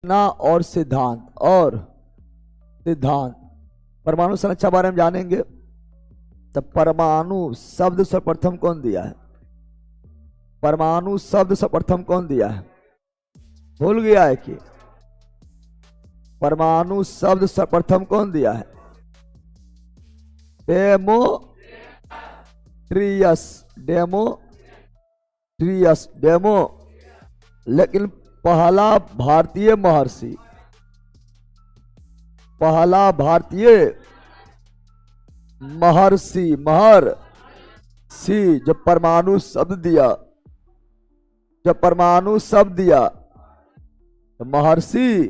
ना और सिद्धांत परमाणु संरचना बारे में जानेंगे। तो परमाणु शब्द सर्वप्रथम कौन दिया है? परमाणु शब्द सर्वप्रथम कौन दिया है? भूल गया है कि परमाणु शब्द सर्वप्रथम कौन दिया है? डेमो। लेकिन पहला भारतीय महर्षि जब परमाणु शब्द दिया तो महर्षि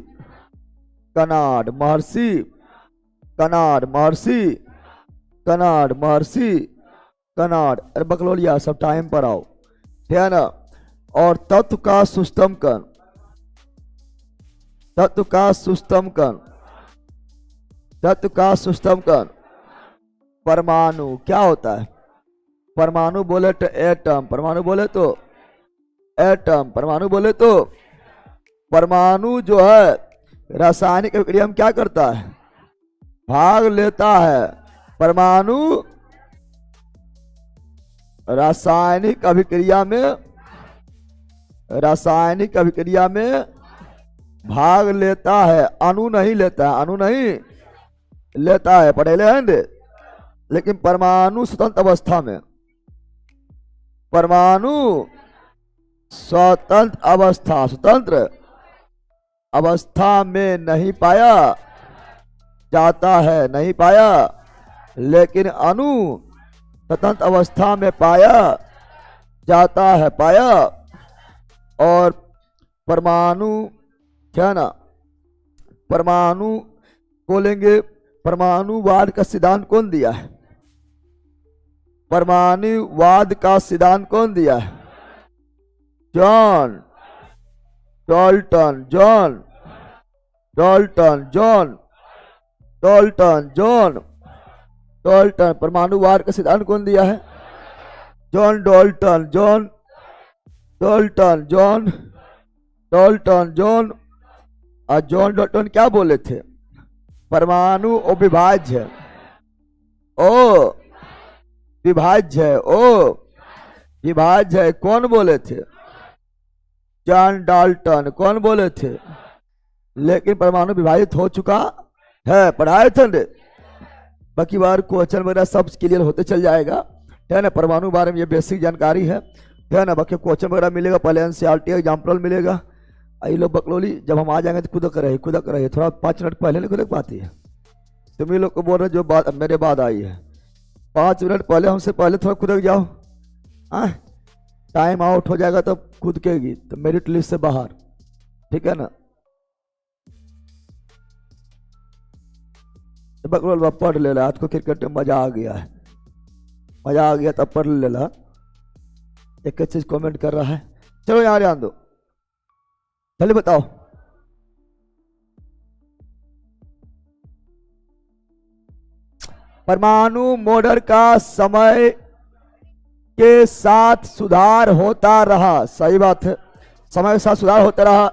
कनाड। अरे बकलोलिया, सब टाइम पर आओ, ठीक है ना। और तत्व का सुस्तम कण परमाणु क्या होता है? परमाणु बोले तो एटम, परमाणु बोले तो परमाणु जो है रासायनिक अभिक्रिया में क्या करता है? भाग लेता है। परमाणु रासायनिक अभिक्रिया में भाग लेता है, अणु नहीं लेता है, पढ़ेले हैं। लेकिन परमाणु स्वतंत्र अवस्था में नहीं पाया जाता है, लेकिन अणु स्वतंत्र अवस्था में पाया जाता है। और परमाणु क्या ना, परमाणु बोलेंगे, परमाणुवाद का सिद्धांत कौन दिया है? परमाणुवाद का सिद्धांत कौन दिया है? John Dalton. परमाणुवाद का सिद्धांत कौन दिया है? John Dalton. और जॉन डाल्टन क्या बोले थे? परमाणु अविभाज्य विभाज्य है। कौन बोले थे? John Dalton. कौन बोले थे? लेकिन परमाणु विभाजित हो चुका है, पढ़ाए थे। बाकी बार क्वेश्चन वगैरह सब क्लियर होते चल जाएगा, है ना। परमाणु बारे में ये बेसिक जानकारी है ना। बाकी क्वेश्चन वगैरह मिलेगा, पहले एनसीईआरटी एग्जाम्पल मिलेगा। ये लोग बकलोली जब हम आ जाएंगे तो खुदक रहे थोड़ा 5 मिनट पहले नहीं खुदक पाती है। तुम ही लोग को बोल रहे जो बात मेरे बाद आई है, 5 मिनट पहले हमसे पहले थोड़ा खुदक जाओ। टाइम आउट हो जाएगा तो खुदकेगी तो मेरिट लिस्ट से बाहर, ठीक है ना। बकलोल पढ़ ले ला, आज को क्रिकेट में मजा आ गया तब पढ़ ले ला। एक चीज कमेंट कर रहा है, चलो यहाँ ध्यान दो, चलिए बताओ। परमाणु मॉडल का समय के साथ सुधार होता रहा। सही बात है, समय के साथ सुधार होता रहा।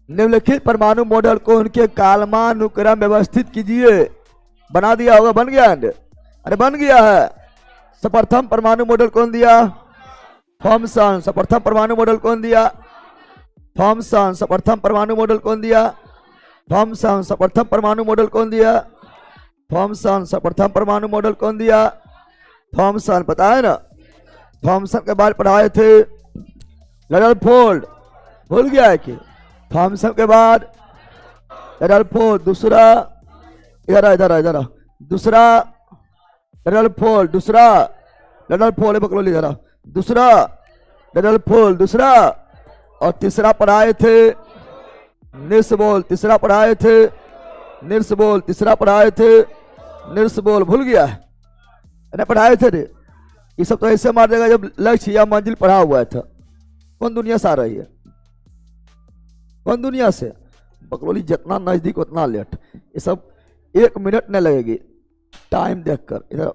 निम्नलिखित परमाणु मॉडल को उनके कालानुक्रम व्यवस्थित कीजिए। बना दिया होगा, बन गया? अरे बन गया है। सर्वप्रथम परमाणु मॉडल कौन दिया? थॉमसन। सर्वप्रथम परमाणु मॉडल कौन दिया? थॉमसन। सर्वप्रथम परमाणु मॉडल कौन दिया? थॉमसन। सर्वप्रथम परमाणु मॉडल कौन दिया? थॉमसन। सर्वप्रथम परमाणु मॉडल कौन दिया? थॉमसन। पता है ना। थॉमसन के बाद पढ़ाए थे रदरफोर्ड, भूल गया है कि? थॉमसन के बाद रदरफोर्ड, दूसरा इधर दूसरा रदरफोर्ड, बकलोली जरा, दूसरा रदरफोर्ड, दूसरा। और तीसरा पढ़ाए थे निल्स बोर। तीसरा पढ़ाए थे निल्स बोर। तीसरा पढ़ाए थे निल्स बोर। भूल गया है? पढ़ाए थे रे। ये सब तो ऐसे मार देगा जब लक्ष्य या मंजिल पढ़ा हुआ था। कौन दुनिया से आ रही है? कौन दुनिया से? बकलोली जितना नजदीक उतना लेट। ये सब 1 मिनट नहीं लगेगी टाइम देखकर। इधर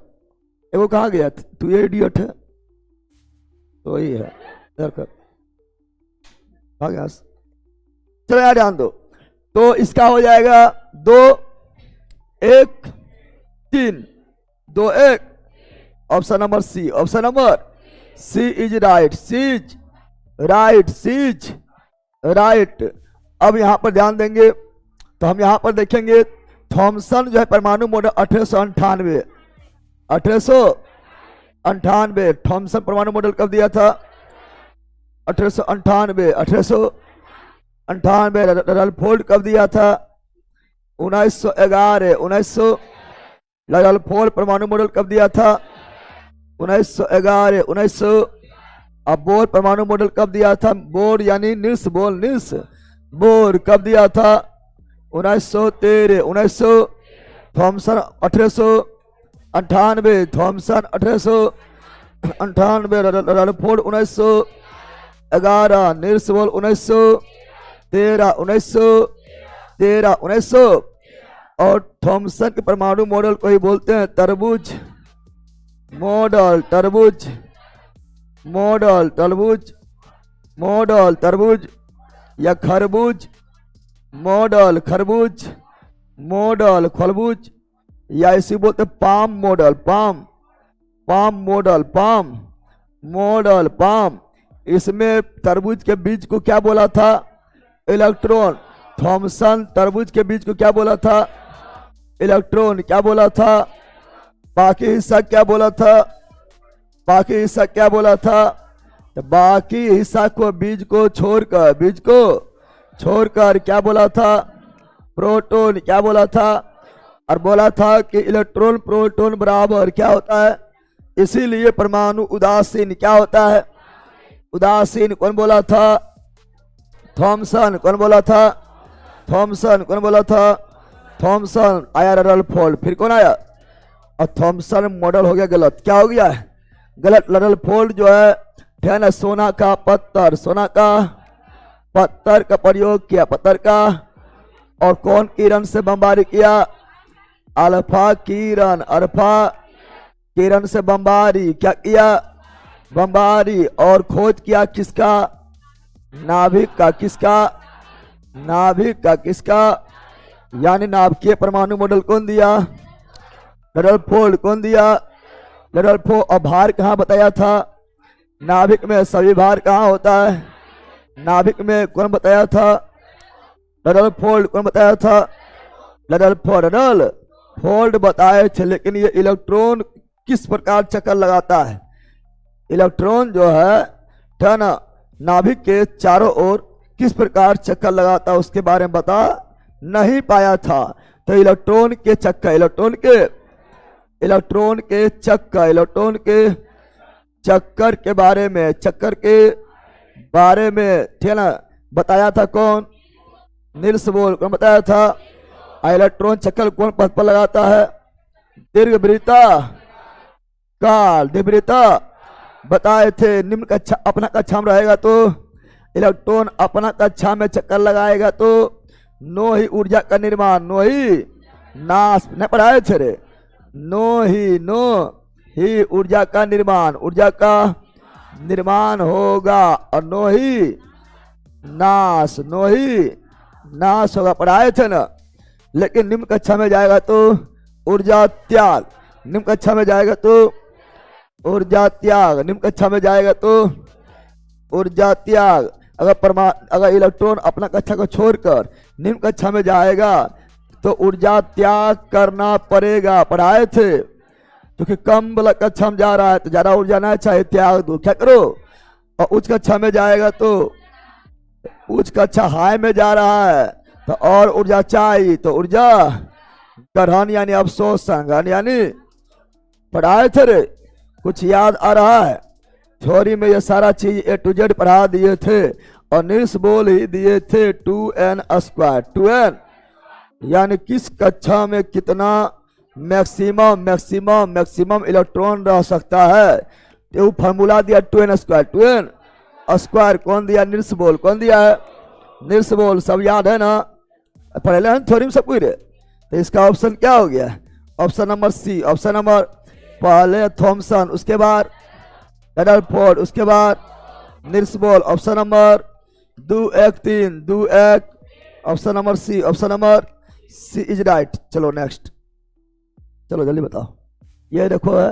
वो कहाँ गया? तू ये इडियट है तो ही है, इधर कर। आ गया। चलो यहाँ ध्यान दो, तो इसका हो जाएगा 2 1 3 2 1, option number C, option number C is right, C's right, C's right. अब यहां पर ध्यान देंगे तो हम यहां पर देखेंगे थॉमसन जो है परमाणु मॉडल 1898, 1898 थॉमसन परमाणु मॉडल कब दिया था? 1898, 1898। रदरफोर्ड कब दिया था? 1911, 1900। रदरफोर्ड परमाणु मॉडल कब दिया था? 1911, 1900। अब बोर परमाणु मॉडल कब दिया था? बोर यानी निल्स बोर, निल्स बोर कब दिया था? 1913, 1900। Thomson 1898, Thomson 1898। Rutherford 1911, Niels Bohr 1913, 1913, 1900। और थॉमसन के परमाणु मॉडल को ही बोलते हैं तरबूज मॉडल, तरबूज मॉडल, तरबूज मॉडल, तरबूज या खरबूज मॉडल, खरबूज मॉडल, खरबूज, या इसी बोलते palm model, palm, palm model, palm model, palm. इसमें तरबूज के बीज को क्या बोला था? इलेक्ट्रॉन। थॉमसन तरबूज के बीज को क्या बोला था? इलेक्ट्रॉन। क्या बोला था? बाकी हिस्सा क्या बोला था? बाकी हिस्सा क्या बोला था? तो बाकी हिस्सा को बीज को छोड़कर, बीज को छोड़कर क्या बोला था? प्रोटॉन। क्या बोला था? और बोला था कि इलेक्ट्रॉन प्रोटॉन बराबर क्या होता है, इसीलिए परमाणु उदासीन क्या होता है? उदासीन। कौन बोला था? थॉमसन। कौन बोला था? थॉमसन। कौन बोला था? थॉमसन। आया रदरफोर्ड, फिर कौन आया? और थॉमसन मॉडल हो गया गलत। क्या हो गया है? गलत। रदरफोर्ड जो है ना सोना का पत्थर, सोना का पत्थर का प्रयोग किया, पत्थर का। और कौन किरण से बमबारी किया? अल्फा किरण, अल्फा किरण से बमबारी क्या किया? बमबारी। और खोज किया किसका? नाभिक का। किसका? नाभिक का। किसका? यानी नाभिकीय परमाणु मॉडल कौन दिया? रदरफोर्ड। कौन दिया? रदरफोर्ड। और भार कहाँ बताया था? नाभिक में सभी भार कहाँ होता है? नाभिक में। कौन बताया था? रदरफोर्ड। कौन बताया था? रदरफोर्ड। रदरफोर्ड बताए थे, लेकिन ये इलेक्ट्रॉन किस प्रकार चक्कर लगाता है? इलेक्ट्रॉन जो है ना नाभिक के चारों ओर किस प्रकार चक्कर लगाता है उसके बारे में बता नहीं पाया था। तो इलेक्ट्रॉन के चक्कर, इलेक्ट्रॉन के चक्कर, इलेक्ट्रॉन के चक्कर के बारे में, चक्कर के बारे में ठीक ना बताया था कौन? Nils bore. कौन बताया था? इलेक्ट्रॉन चक्कर कौन पथ पर लगाता है? दीर्घवृत्ता काल, दीर्घवृत्ता बताए थे। निम्न कक्षा अपना कक्षा में रहेगा तो इलेक्ट्रॉन अपना कक्षा में चक्कर लगाएगा तो नो ही ऊर्जा का निर्माण, नो ही नाश न पढ़ाए थे रे, नो ही ऊर्जा का निर्माण, ऊर्जा का निर्माण होगा। और नो ही नाश होगा, पढ़ाए थे ना। लेकिन निम्न कक्षा में जाएगा तो ऊर्जा त्याग, निम्न कक्षा में जाएगा तो ऊर्जा त्याग, निम्न कक्षा में जाएगा तो ऊर्जा त्याग। अगर इलेक्ट्रॉन अपना कक्षा को छोड़कर निम्न कक्षा में जाएगा तो ऊर्जा त्याग करना पड़ेगा, पढ़ाए थे। क्योंकि कम वाला कक्षा में जा रहा है तो ज्यादा ऊर्जा ना चाहिए, त्याग दो, क्या करो। और उच्च कक्षा में जाएगा तो उच्च कक्षा हाई में जा रहा है तो और ऊर्जा चाहिए, तो ऊर्जा ग्रहण यानी अवशोषण, ग्रहण यानी पढ़ाए थे रे। कुछ याद आ रहा है? थ्योरी में ये सारा चीज A to Z पढ़ा दिए थे और निल्स बोर ही दिए थे 2n², 2n यानी किस कक्षा में कितना मैक्सिमम इलेक्ट्रॉन रह सकता है। तो वो फार्मूला दिया 2n², 2n²। कौन दिया? Nils bore. कौन दिया है? Nils bore. सब याद है ना, पढ़े हैं थ्योरी में सब कुछ रे। तो इसका ऑप्शन क्या हो गया? Option number C. Option number पहले थॉमसन, उसके बाद रदरफोर्ड, उसके बाद Niels Bohr. Option number 2 1 3, 2 1 option number C, option number C is right. चलो नेक्स्ट, चलो जल्दी बताओ। ये देखो है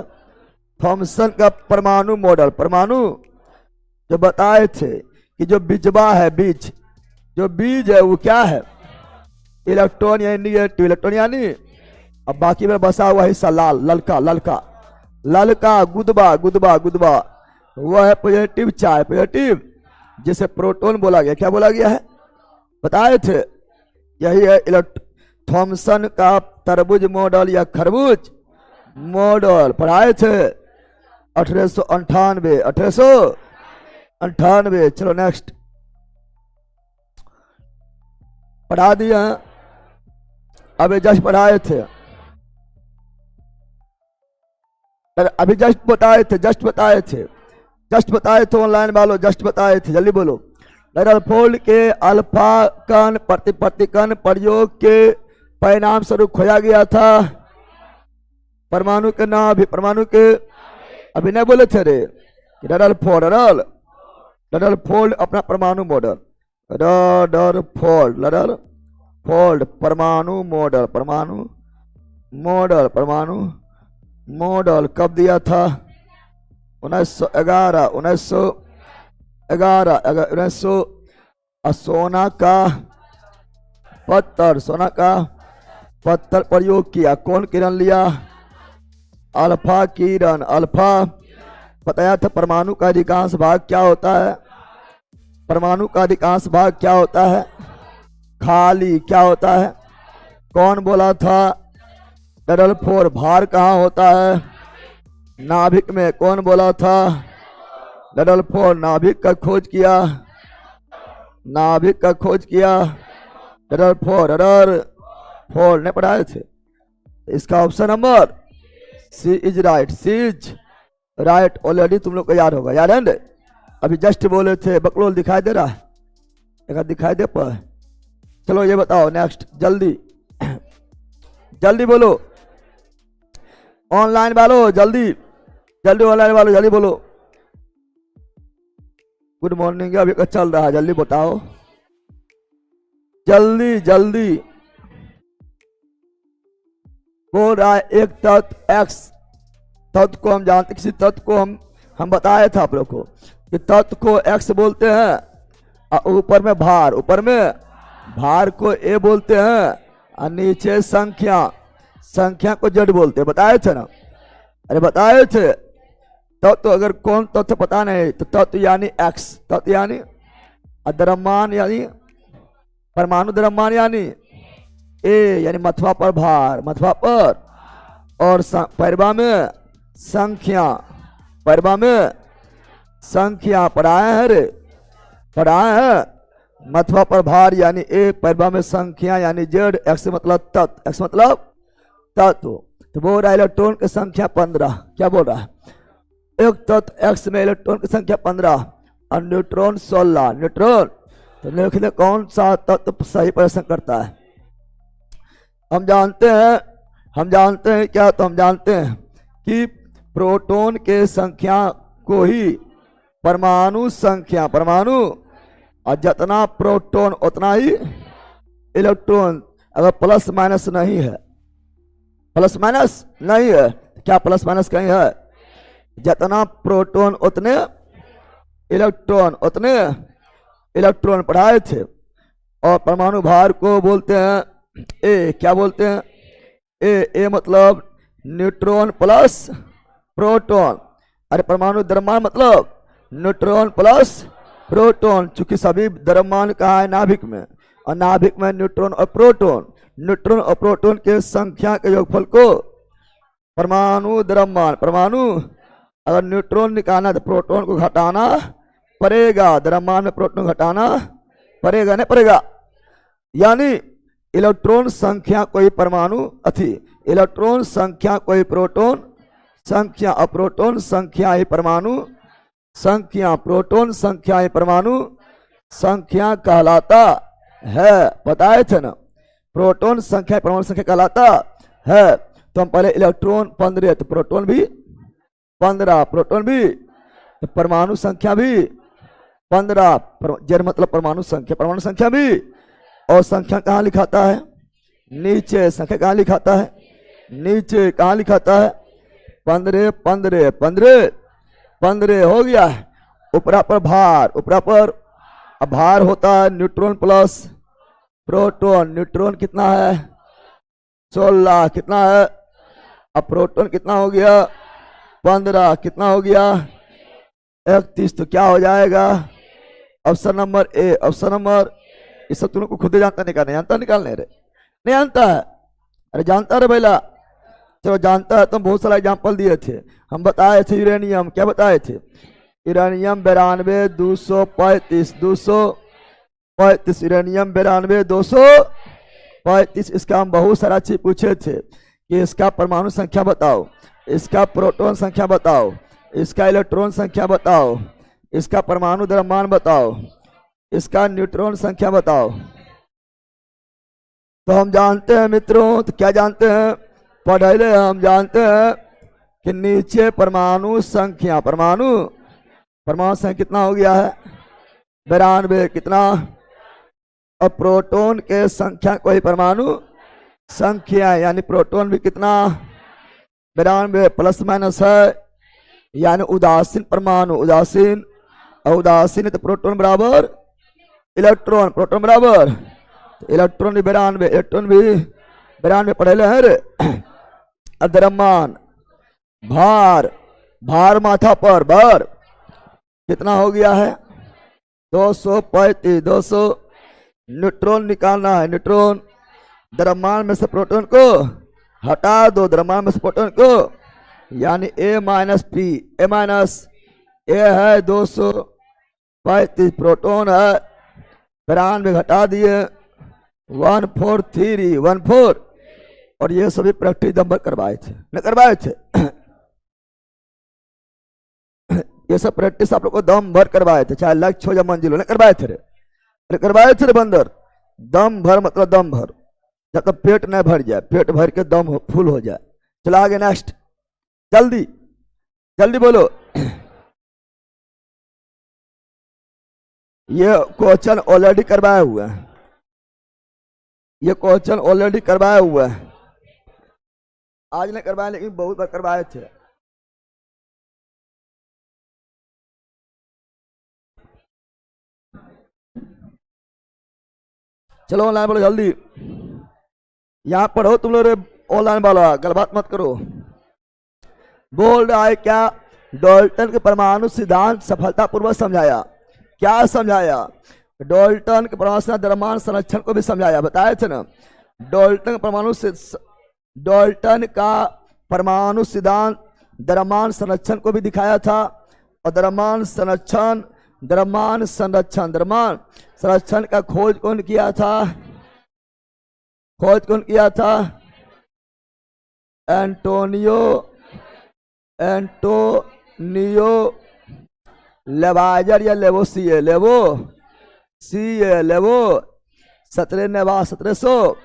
थॉमसन का परमाणु मॉडल। परमाणु जो बताए थे कि जो बीजवा है, बीज, जो बीज है वो क्या है? इलेक्ट्रॉन यानी निगेटिव इलेक्ट्रॉन, यानी अब बाकी में बसा हुआ हिस्सा लाल, ललका ललका ललका, गुदबा गुदबा गुदबा, वह है पॉजिटिव चार्ज, पॉजिटिव, जिसे प्रोटॉन बोला गया। क्या बोला गया है? बताए थे। यही है थॉमसन का तरबूज मॉडल या खरबूज मॉडल, पढ़ाए थे 1898, 1898। चलो नेक्स्ट, पढ़ा दिया, अभी जस्ट पढ़ाए थे, अभी जस्ट बताए थे, जस्ट बताए थे, जस्ट बताए थे ऑनलाइन वालों, जस्ट बताए थे, जल्दी बोलो। रदरफोर्ड के अल्फा कण प्रतिकण प्रयोग के परिणाम स्वरूप खोया गया था। परमाणु के नाम भी, परमाणु के अभी नहीं बोले थे रे, रदरफोर्ड अपना परमाणु मॉडल, रदरफोर्ड परमाणु मॉडल, परमाणु मॉडल, परमाणु मॉडल कब दिया था? 1911, 1911, सोना का पत्थर प्रयोग किया। कौन किरण लिया? अल्फा किरण। अल्फा बताया था। परमाणु का अधिकांश भाग क्या होता है? परमाणु का अधिकांश भाग क्या होता है? खाली। क्या होता है? कौन बोला था? रदरफोर्ड। भार कहाँ होता है? नाभिक में। कौन बोला था? रदरफोर्ड। नाभिक का खोज किया, नाभिक का खोज किया रदरफोर्ड ने पढ़ाए थे। इसका option number C is right, C is right. Already तुम लोग को याद होगा, याद है? अभी जस्ट बोले थे। बकलोल दिखाई दे रहा है? एक दिखाई दे पर? चलो ये बताओ नेक्स्ट, जल्दी जल्दी बोलो ऑनलाइन वालों, जल्दी जल्दी ऑनलाइन वालों जल्दी बोलो। गुड मॉर्निंग अभी का चल रहा है, जल्दी बताओ, जल्दी जल्दी बोल रहा है। एक तत्व एक्स, तत्व को हम जानते, किसी तत्व को हम बताए थे आप लोग को कि तत्व को एक्स बोलते हैं, ऊपर में भार, ऊपर में भार को ए बोलते हैं, और नीचे संख्या, संख्या को जेड बोलते हैं। बताए थे ना? अरे बताए थे। तत्व अगर कौन तत्व पता नहीं तो तत्व यानी एक्स, तत्व यानी द्रव्यमान, यानी परमाणु द्रव्यमान, यानी ए यानी मथवा पर भार, मथवा पर, और पैरवा में संख्या, पैरवा में संख्या। पढ़ाए हैं रे, पढ़ाए हैं। मथवा पर भार यानी ए, पैरवा में संख्या यानी जेड, एक्स मतलब तत्व, एक्स मतलब तत्व। तो बोल रहा है इलेक्ट्रॉन की संख्या 15। क्या बोल रहा है? एक तत्व एक्स में इलेक्ट्रॉन की संख्या 15 और न्यूट्रॉन 16। न्यूट्रॉन तो लिख ले कौन सा तत्व सही प्रदर्शन करता है? हम जानते हैं क्या? तो हम जानते हैं कि प्रोटॉन के संख्या को ही परमाणु संख्या, परमाणु, और जितना प्रोटॉन उतना ही इलेक्ट्रॉन। अगर प्लस माइनस नहीं है, प्लस माइनस नहीं है, क्या प्लस माइनस कहीं है? जितना प्रोटॉन उतने इलेक्ट्रॉन, उतने इलेक्ट्रॉन पढ़ाए थे। और परमाणु भार को बोलते हैं ए। क्या बोलते हैं? ए मतलब न्यूट्रॉन प्लस प्रोटॉन। अरे परमाणु द्रव्यमान मतलब न्यूट्रॉन प्लस प्रोटॉन। चूंकि सभी द्रव्यमान कहाँ है? नाभिक में, और नाभिक में न्यूट्रॉन और प्रोटॉन, न्यूट्रॉन और प्रोटॉन के संख्या के योगफल को परमाणु द्रव्यमान। परमाणु अगर न्यूट्रॉन निकालना तो प्रोटॉन को घटाना पड़ेगा, द्रव्यमान में प्रोटॉन घटाना पड़ेगा, नहीं पड़ेगा? यानी इलेक्ट्रॉन संख्या कोई परमाणु अथी, इलेक्ट्रॉन संख्या कोई प्रोटॉन संख्या, और प्रोटॉन संख्या ही परमाणु संख्या, प्रोटॉन संख्या ही परमाणु संख्या कहलाता है। बताए थे ना? प्रोटॉन संख्या परमाणु संख्या कहलाता है। तो हम पहले इलेक्ट्रॉन 15 तो प्रोटॉन भी 15, प्रोटॉन भी तो परमाणु संख्या भी 15, जेड मतलब परमाणु संख्या, परमाणु संख्या भी, और संख्या कहाँ लिखाता है? नीचे। संख्या कहाँ लिखाता है? नीचे। कहाँ लिखाता है? 15 15 15 15 हो गया है। ऊपरा पर भार, ऊपरा पर अब भार होता है न्यूट्रॉन प्लस प्रोटॉन। न्यूट्रॉन कितना है? 16। कितना है? अब प्रोटॉन कितना हो गया? 15। कितना हो गया? 31। तो क्या हो जाएगा? Option number A. Option number, इस सब तुमको खुद ही जानता निकालने, जानता निकालने रे? नहीं जानता है? अरे जानता रे भैया, चलो जानता है। तुम बहुत सारा एग्जाम्पल दिए थे, हम बताए थे। यूरेनियम क्या बताए थे? यूरेनियम 92 235 235। यूरेनियम 92 235। इसका हम बहुत सारा चीज पूछे थे कि इसका परमाणु संख्या बताओ, इसका प्रोटॉन संख्या बताओ, इसका इलेक्ट्रॉन संख्या बताओ, इसका परमाणु द्रव्यमान बताओ, इसका न्यूट्रॉन संख्या बताओ। तो हम जानते हैं मित्रों, तो क्या जानते हैं? पढ़े हम जानते हैं कि नीचे परमाणु संख्या, परमाणु संख्या कितना हो गया है? 92। कितना? अब प्रोटॉन के संख्या को ही परमाणु संख्या, यानी प्रोटॉन भी कितना? 92 प्लस माइनस है, यानी उदासीन परमाणु। उदासीन और उदासीन है तो प्रोटॉन बराबर इलेक्ट्रॉन, प्रोटॉन बराबर इलेक्ट्रॉन भी 92, इलेक्ट्रॉन भी 92 पढ़े हैं रे। द्रव्यमान, भार, भार माथा पर भार कितना हो गया है? 235। 200। न्यूट्रॉन निकालना है, न्यूट्रॉन। द्रव्यमान में से प्रोटॉन को हटा दो, द्रव्यमान में से प्रोटॉन को, यानी ए माइनस पी। ए माइनस ए है 235, प्रोटॉन है 92, घटा दिए 143 14। और ये सभी प्रैक्टिस नंबर करवाए थे, न करवाए थे? ये सब प्रैक्टिस आप लोग को दम भर करवाए थे, चाहे लक्ष्य हो या मंजिल हो, न करवाए थे रे? अरे करवाए थे रे बंदर। दम भर मतलब दम भर, जब तक पेट न भर जाए, पेट भर के दम फुल हो जाए। चलो आगे नेक्स्ट, जल्दी जल्दी बोलो। ये क्वेश्चन ऑलरेडी करवाया हुआ है, ये क्वेश्चन ऑलरेडी करवाया हुआ है। आज नहीं करवाए लेकिन बहुत बार करवाए थे। चलो ऑनलाइन बोलो जल्दी, यहां पढ़ो तुम लोग। ऑनलाइन वाला गलबात मत करो। बोल रहा है क्या? डाल्टन के परमाणु सिद्धांत सफलतापूर्वक समझाया। क्या समझाया? डाल्टन के परमाणु द्रव्यमान संरक्षण को भी समझाया, बताए थे ना? डाल्टन का परमाणु सिद्धांत द्रव्यमान संरक्षण को भी दिखाया था। और द्रव्यमान संरक्षण का खोज कौन किया था? खोज कौन किया था? एंटोनियो लेवाइजर या लेवोसिए, लेवो 1700।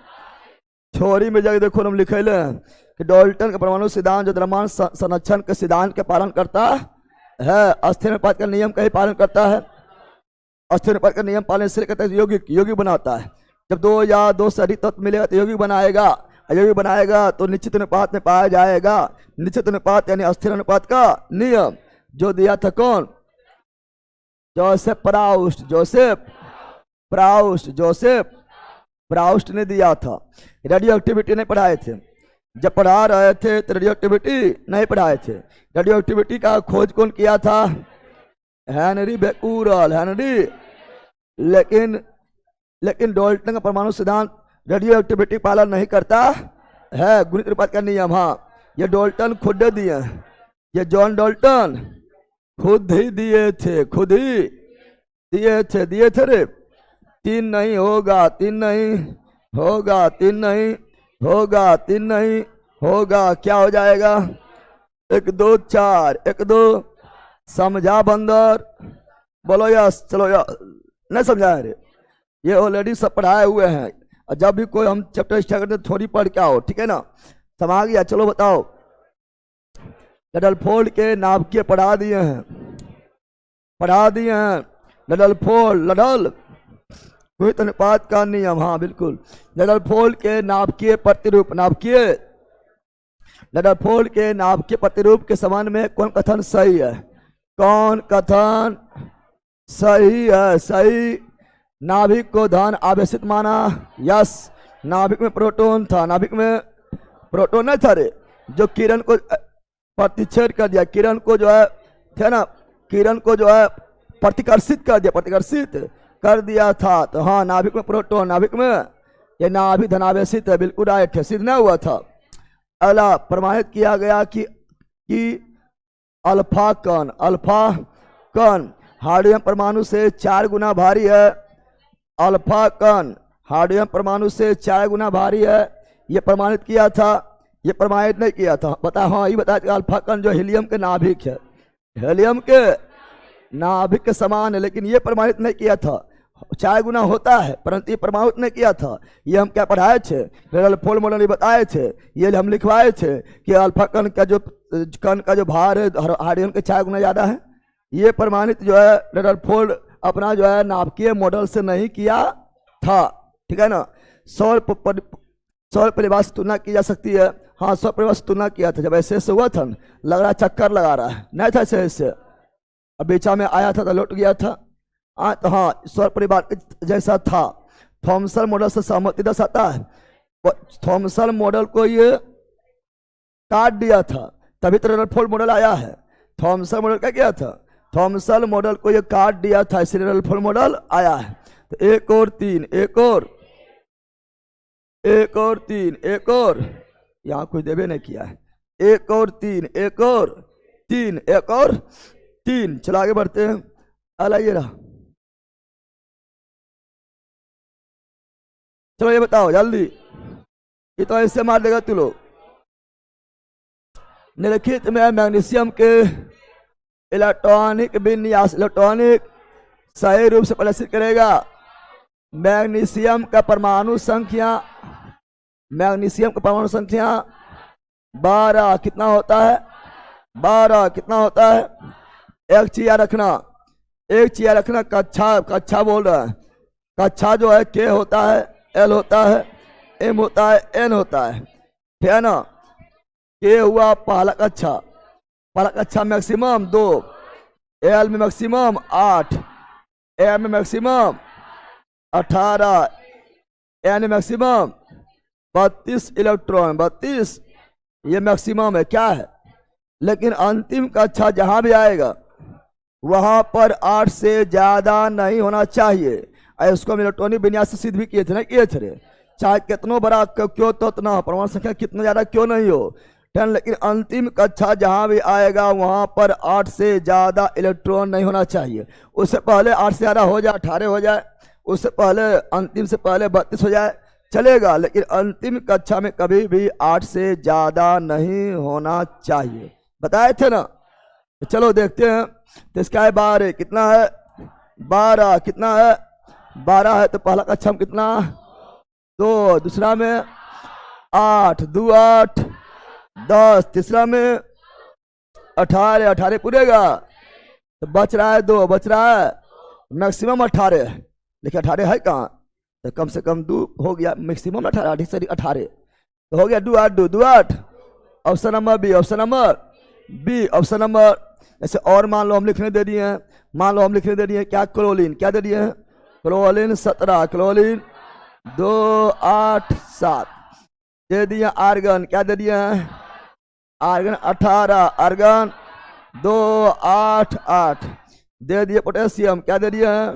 थ्योरी में जाके देखो हम लिखे कि डाल्टन का परमाणु सिद्धांत जो द्रव्यमान संरक्षण के सिद्धांत के पालन करता है, अस्थिर अनुपात का नियम का ही पालन करता है। अस्थिर अनुपात का नियम पालन से कहते हैं योगी बनाता है। जब 2 या 2 से अधिक तत्व मिलेगा तो योगी बनाएगा, अयोगी बनाएगा तो निश्चित अनुपात में पाया जाएगा। निश्चित अनुपात यानी अस्थिर अनुपात का नियम जो दिया था कौन? जोसेफ प्राउस्ट ने दिया था। रेडियो एक्टिविटी नहीं पढ़ाए थे, जब पढ़ा रहे थे तो रेडियो एक्टिविटी नहीं पढ़ाए थे। रेडियो एक्टिविटी का खोज कौन किया था? हेनरी बेकुरल, लेकिन डाल्टन का परमाणु सिद्धांत रेडियो एक्टिविटी पालन नहीं करता है। गुणित अनुपात का नियम, हाँ ये डाल्टन खुद दिए, ये जॉन डाल्टन खुद ही दिए थे, दिए थे रे। 3 नहीं होगा, 3 नहीं होगा, 3 नहीं होगा, 3 नहीं होगा, क्या हो जाएगा? 1 2 4 1 2। समझा बंदर? बोलो यस। चलो यस, नहीं समझाए रे? ये ऑलरेडी सब पढ़ाए हुए हैं। और जब भी कोई हम चैप्टर स्टार्ट करते थोड़ी पढ़ के आओ, ठीक है ना? समझ गया? चलो बताओ। रदरफोर्ड के नाभिकीय पढ़ा दिए हैं। रदरफोर्ड द्वित अनुपात का नियम, हाँ बिल्कुल। रदरफोर्ड के नाभिकीय प्रतिरूप, रदरफोर्ड के नाभिकीय प्रतिरूप के संबंध में कौन कथन सही है? कौन कथन सही है? सही। नाभिक को धन आवेशित माना, यस। नाभिक में प्रोटॉन था, नाभिक में प्रोटॉन नहीं था रे, जो किरण को प्रतिच्छेद कर दिया, किरण को जो है थे ना, किरण को जो है प्रतिकर्षित कर दिया, प्रतिकर्षित कर दिया था। तो हाँ, नाभिक में प्रोटॉन, नाभिक में ये नाभिक धनावेशित है, बिल्कुल राइट है, सिद्ध नहीं हुआ था। अगला प्रमाणित किया गया कि अल्फा कण हाइड्रोजन परमाणु से 4 गुना भारी है। अल्फा कण हाइड्रोजन परमाणु से 4 गुना भारी है, ये प्रमाणित किया था, ये प्रमाणित नहीं किया था। बता, हाँ ये बताया अल्फा कण जो हीलियम के नाभिक है, हीलियम के नाभिक के समान है, लेकिन ये प्रमाणित नहीं किया था। 4 गुना होता है, परंतु ये प्रमाणित नहीं किया था। ये हम क्या पढ़ाए थे, रदरफोर्ड मॉडल बताए थे, ये हम लिखवाए थे कि अल्फा कण का जो भार है हाइड्रोजन के 4 गुना ज्यादा है। ये प्रमाणित जो है रदरफोर्ड अपना जो है नाभिकीय मॉडल से नहीं किया था, ठीक है ना। सौर परिवार से तुलना की जा सकती है, हाँ सौर परिवार से तुलना किया था। जब ऐसे हुआ था, लग रहा चक्कर लगा रहा है, नहीं था ऐसे, अब बीचा में आया था तो लौट गया था। तो हाँ, सौर परिवार जैसा था। थॉमसन मॉडल से सहमति दर्शाता है। थॉमसन मॉडल को ये काट दिया था, तभी तो रदरफोर्ड मॉडल आया है। थॉमसन मॉडल क्या किया था? थॉमसन मॉडल को ये काट दिया था, इसलिए रदरफोर्ड मॉडल आया है। तो 1 और 3, 1 और यहाँ कुछ देवे नहीं किया है। 1 और 3, 1 और 3। चलो आगे बढ़ते हैं। अलाइए रहा, चलो ये बताओ जल्दी, ये तो ऐसे मार देगा तू लोग। निम्नलिखित में मैग्नीशियम के इलेक्ट्रॉनिक विन्यास, इलेक्ट्रॉनिक सही रूप से प्रदर्शित करेगा। मैग्नीशियम का परमाणु संख्या, मैग्नीशियम का परमाणु संख्या 12 कितना होता है? 12 कितना होता है? एक चीज याद रखना, कक्षा बोल रहा है। कक्षा जो है के होता है, एल होता है, एम होता है, एन होता है, ठीक है ना। के हुआ पहला कक्षा मैक्सिमम 2, एल में मैक्सिमम 8, एम में मैक्सिमम 18, एन में मैक्सिमम 32 इलेक्ट्रॉन, 32 ये मैक्सिमम है, क्या है। लेकिन अंतिम कक्षा जहां भी आएगा वहां पर 8 से ज्यादा नहीं होना चाहिए। इसको हम इलेक्ट्रॉनिक विन्यास से सिद्ध भी किए थे ना, किए थे। चाहे कितना बड़ा क्यों तो उतना हो, परमाणु संख्या कितना ज्यादा क्यों नहीं हो 10, लेकिन अंतिम कक्षा जहां भी आएगा वहां पर 8 से ज्यादा इलेक्ट्रॉन नहीं होना चाहिए। उससे पहले 8 से ज्यादा हो जाए, 18 हो जाए, उससे पहले अंतिम से पहले 32 हो जाए चलेगा, लेकिन अंतिम कक्षा में कभी भी 8 से ज्यादा नहीं होना चाहिए, बताए थे ना। तो चलो देखते हैं। तो इसका है 12, कितना है? 12 कितना है? 12 है। तो पहला कक्षा में कितना? 2, दूसरा में 8, 2 8, 10, तीसरा में 18, 18 पूरेगा तो बच रहा है 2, बच रहा है मैक्सिमम 18 है, लेकिन 18 है कहाँ? तो कम से कम 2 हो गया, मैक्सिमम 18, 18 तो हो गया 2 8, 2 8। Option number B, option number B, option number. ऐसे और मान लो हम लिखने दे दिए हैं, मान लो हम लिखने दे दिए क्या? क्लोरीन, क्या दे दिए हैं? क्लोरीन 17, क्लोरीन 2 8 7 दे दिए। आर्गन क्या दे दिए हैं? आर्गन 18, आर्गन 2 8 8 दे दिए। पोटेशियम क्या दे दिए हैं?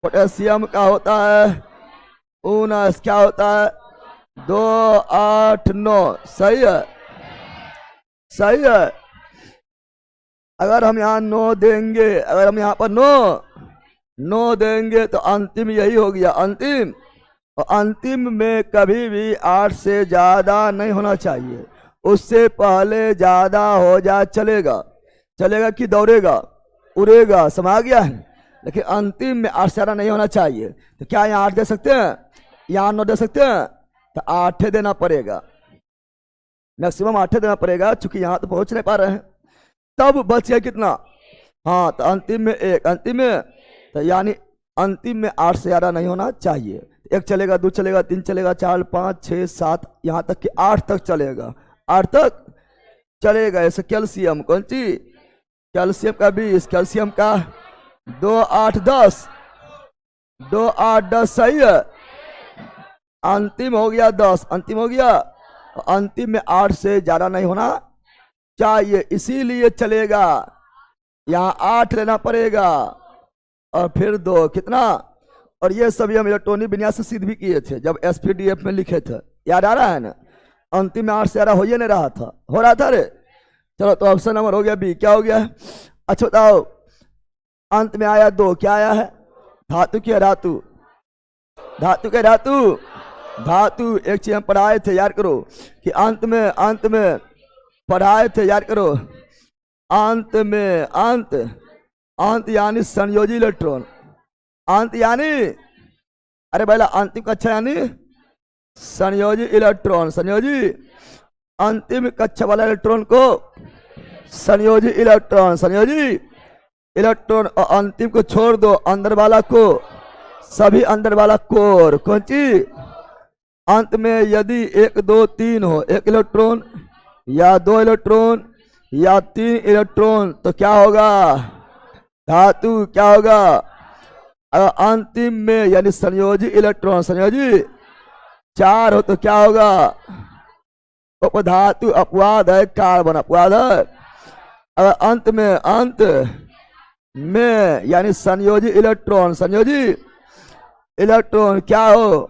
पोटेशियम का होता है 19, क्या होता है? 2 8 9, सही है, सही है। अगर हम यहाँ 9 देंगे, अगर हम यहाँ पर 9 देंगे तो अंतिम यही हो गया, अंतिम। और अंतिम में कभी भी 8 से ज्यादा नहीं होना चाहिए, उससे पहले ज्यादा हो जाए चलेगा, चलेगा कि दौड़ेगा, उड़ेगा, समा गया है। लेकिन अंतिम में 8 से ज्यादा नहीं होना चाहिए। तो क्या यहाँ 8 दे सकते हैं? यहाँ 9 दे सकते हैं? तो 8 देना पड़ेगा, मैक्सिमम 8 देना पड़ेगा, चूंकि यहाँ तो पहुंच नहीं पा रहे हैं। तब बच गया कितना? हाँ, तो अंतिम में 1, अंतिम में तो यानी अंतिम में 8 से ज्यादा नहीं होना चाहिए। 1 चलेगा, 2 चलेगा, 3 चलेगा, 4, 5, 6, 7, यहाँ तक कि 8 तक चलेगा। 8 तक चलेगा। ऐसे कैल्शियम, कौन चीज? कैल्शियम का 20, कैल्शियम का 2, 8, 10, 2, 8, 10 सही है। अंतिम हो गया 10, अंतिम हो गया। अंतिम में 8 से ज्यादा नहीं होना चाहिए, इसीलिए चलेगा। यहाँ 8 लेना पड़ेगा और फिर 2, कितना? और ये सभी हम इलेक्ट्रॉनिक विन्यास से सिद्ध भी किए थे जब SPDF में लिखे थे, याद आ रहा है ना? अंतिम में 8 से ज्यादा हो ही नहीं रहा था, हो रहा था रे। चलो तो ऑप्शन नंबर हो गया बी। क्या हो गया? अच्छा बताओ, अंत में आया 2, क्या आया है? धातु की धातु, धातु के धातु, धातु। एक चीज हम पढ़ाए थे, याद करो कि अंत में पढ़ाए थे, याद करो। अंत में अंत यानी संयोजी इलेक्ट्रॉन। अंत यानी, अरे पहला अंतिम कक्षा यानी संयोजी इलेक्ट्रॉन, संयोजी। अंतिम कक्षा वाला इलेक्ट्रॉन को संयोजी इलेक्ट्रॉन, संयोजी इलेक्ट्रॉन। और अंतिम को छोड़ दो, अंदर वाला को, सभी अंदर वाला कोर। कौन चीज? अंत में यदि 1, 2, 3 हो, 1 इलेक्ट्रॉन या 2 इलेक्ट्रॉन या 3 इलेक्ट्रॉन, तो क्या होगा? धातु। क्या होगा? अंतिम में यानी संयोजी इलेक्ट्रॉन, संयोजी 4 हो तो क्या होगा? उपधातु, अपवाद है, कार्बन अपवाद है। अगर अंत में यानी संयोजी इलेक्ट्रॉन, संयोजी इलेक्ट्रॉन क्या हो?